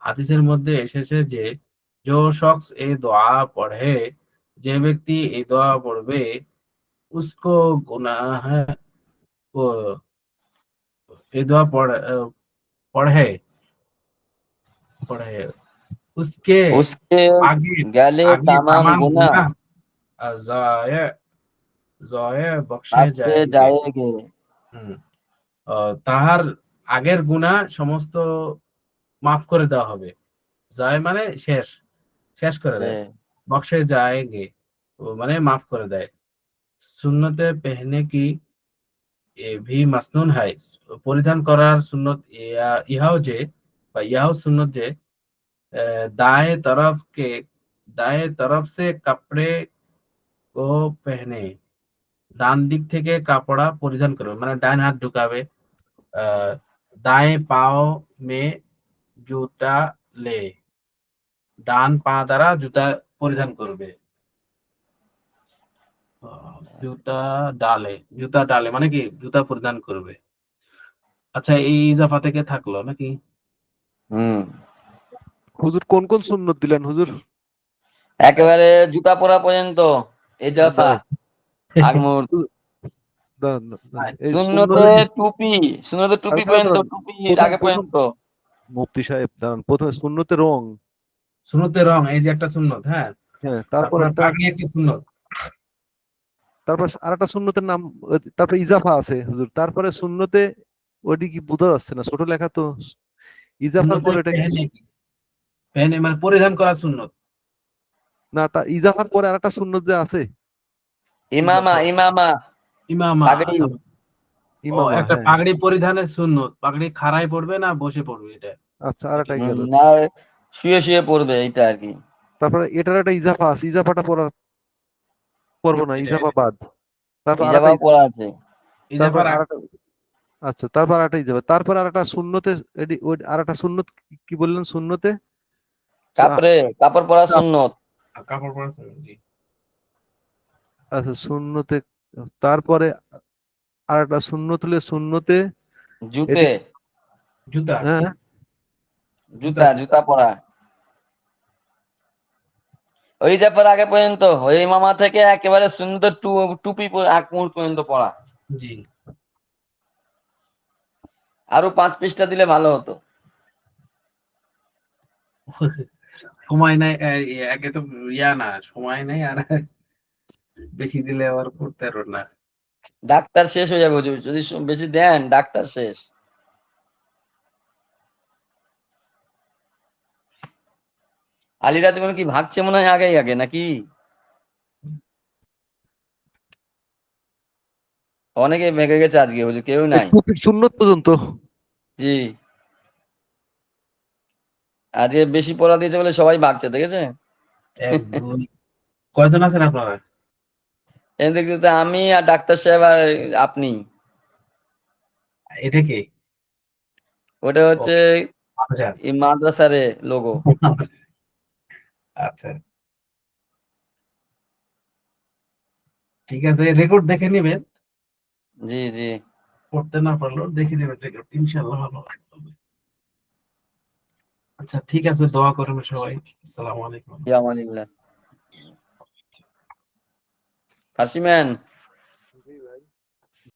হাদিসের মধ্যে এসেছে যে जो शख्स এই দোয়া পড়ে, যে ব্যক্তি এই দোয়া পড়বে, उसको गुनाह ও এই দোয়া পড়ে पढ़े उसके উসকে आगे গেলে आगे তামাম तमाम গুনাহ गुनाह जाये जाये बख्शे বাক্সে जाएंगे। যায়গে। হুম, তাহার আগের গুনাহ সমস্ত মাফ করে দেওয়া হবে। যায় মানে শেষ, শেষ করে দেয়। বক্সে जाएंगे ও মানে মাফ করে দেয়। সুন্নতে পেহনে কি ভি মাসনুন হয়, পরিধান করার সুন্নত ইহাও যে বা ইহাও সুন্নত যে दाएं तरफ के दाएं तरफ से कपड़े को पहने, ডান দিক থেকে কাপড়া পরিধান করবে মানে ডান হাত ঢুকাবে। दाएं पाँव में জুতা ले, ডান পা দ্বারা জুতা পরিধান করবে। জুতা জুতা ডালে মানে কি জুতা পরিধান করবে। আচ্ছা, এই ইজাফা থেকে থাকলো নাকি? হুম, হুজুর কোন কোন সুন্নত দিলেন হুজুর? একেবারে জুতা পরা পর্যন্ত এজাফা আগ মুহূর্ত। দাঁড়ান, দাঁড়ান। এই সুন্নতে সুন্নতের টুপি, সুন্নতে টুপি দাঁড়ান, পর্যন্ত, দাঁড়ান। টুপির প্রথম আগে প্রথম পর্যন্ত। মুফতি সাহেব দাঁড়ান, প্রথমে সুন্নতের রং। সুন্নতের রং, এই যে একটা সুন্নত, হ্যাঁ, হ্যাঁ, তারপর তারপরে একটা, পাগড়ি একটি সুন্নত। তারপর আরেকটা সুন্নতের নাম, তারপরে ইজাফা আছে হুজুর, তারপরে সুন্নতে ওইটি কি বোঝা যাচ্ছে না, ছোট লেখা তো। ইজাফার সুন্নতে পরে এটা কি? পেহেনে, পেহেনে মানে পরিধান করা সুন্নত। না, তা ইজাফার পরে আরেকটা সুন্নত যে আছে, ইমামা, ইমামা, ইমামা। পাগড়ি। ও ইমামা, একটা হ্যাঁ। পাগড়ি পরিধানের সুন্নত, পাগড়ি খাড়ায় পড়বে না বসে পড়বে এটা। আচ্ছা, আরেকটাই গেল। না, শুয়ে শুয়ে পড়বে এইটা আর কি। তারপরে এটার একটা ইজাফা আছে, ইজাফাটা পড়বো না, এটা ইজাফা বাদ। তারপর আরেকটা ইজাবাও পড়া আছে। তারপর ইজাফার আরেকটা, আচ্ছা, তারপর আরেকটা ইজাফা, তারপর আরেকটা সুন্নতে, ওই আরেকটা সুন্নত কি বললেন সুন্নতে? কাপড়ে, কাপড় পরা সুন্নত। কাপড় পরা সুন্নত, জি। আচ্ছা, সুন্নতে, তারপরে আরেকটা সুন্নত হলে সুন্নতে জুতে, এটি, জুতা, হ্যাঁ, জুতা, জুতা, জুতা পরা। ওই জাফার আগে পর্যন্ত, ওই ইমামা থেকে একেবারে সুন্নতের টুপি পরে আগ মুহূর্ত পর্যন্ত পড়া। জি। আরো 5 পৃষ্ঠা দিলে ভালো হতো। সময় নাই, একে তো না, সময় নাই, আর বেশি দিলে আবার করতে পারো না। ডাক্তার শেষ হয়ে যাবে হুজুর, যদি বেশি দেন ডাক্তার শেষ। আলিরাজ কোনো কি ভাগছে মনে হয় আগেই আগে নাকি? অনেকে ভেগে গেছে আজকে হুজুর, কেউ নাই। টুপির সুন্নত পর্যন্ত। জি, আজকে বেশি পড়া দিয়েছে বলে সবাই ভাগছে, দেখেছে? এক দুই, কয়জন আছেন আপনারা? এই দেখতে তো আমি আর ডাক্তার সাহেব আর আপনি। এটা কে? ওটা ও, হচ্ছে আচ্ছা। এই মাদ্রাসার লোগো। আচ্ছা, ঠিক আছে, রেকর্ড দেখে নেবেন, জি জি। পড়তে না পারলেও দেখে নেবেন রেকর্ড, ইনশাআল্লাহ ভালো হবে। আচ্ছা, ঠিক আছে, দোয়া করবেন সবাই। আসসালামু আলাইকুম। ইয়ামানিল্লাহ। ফার্সিম্যান।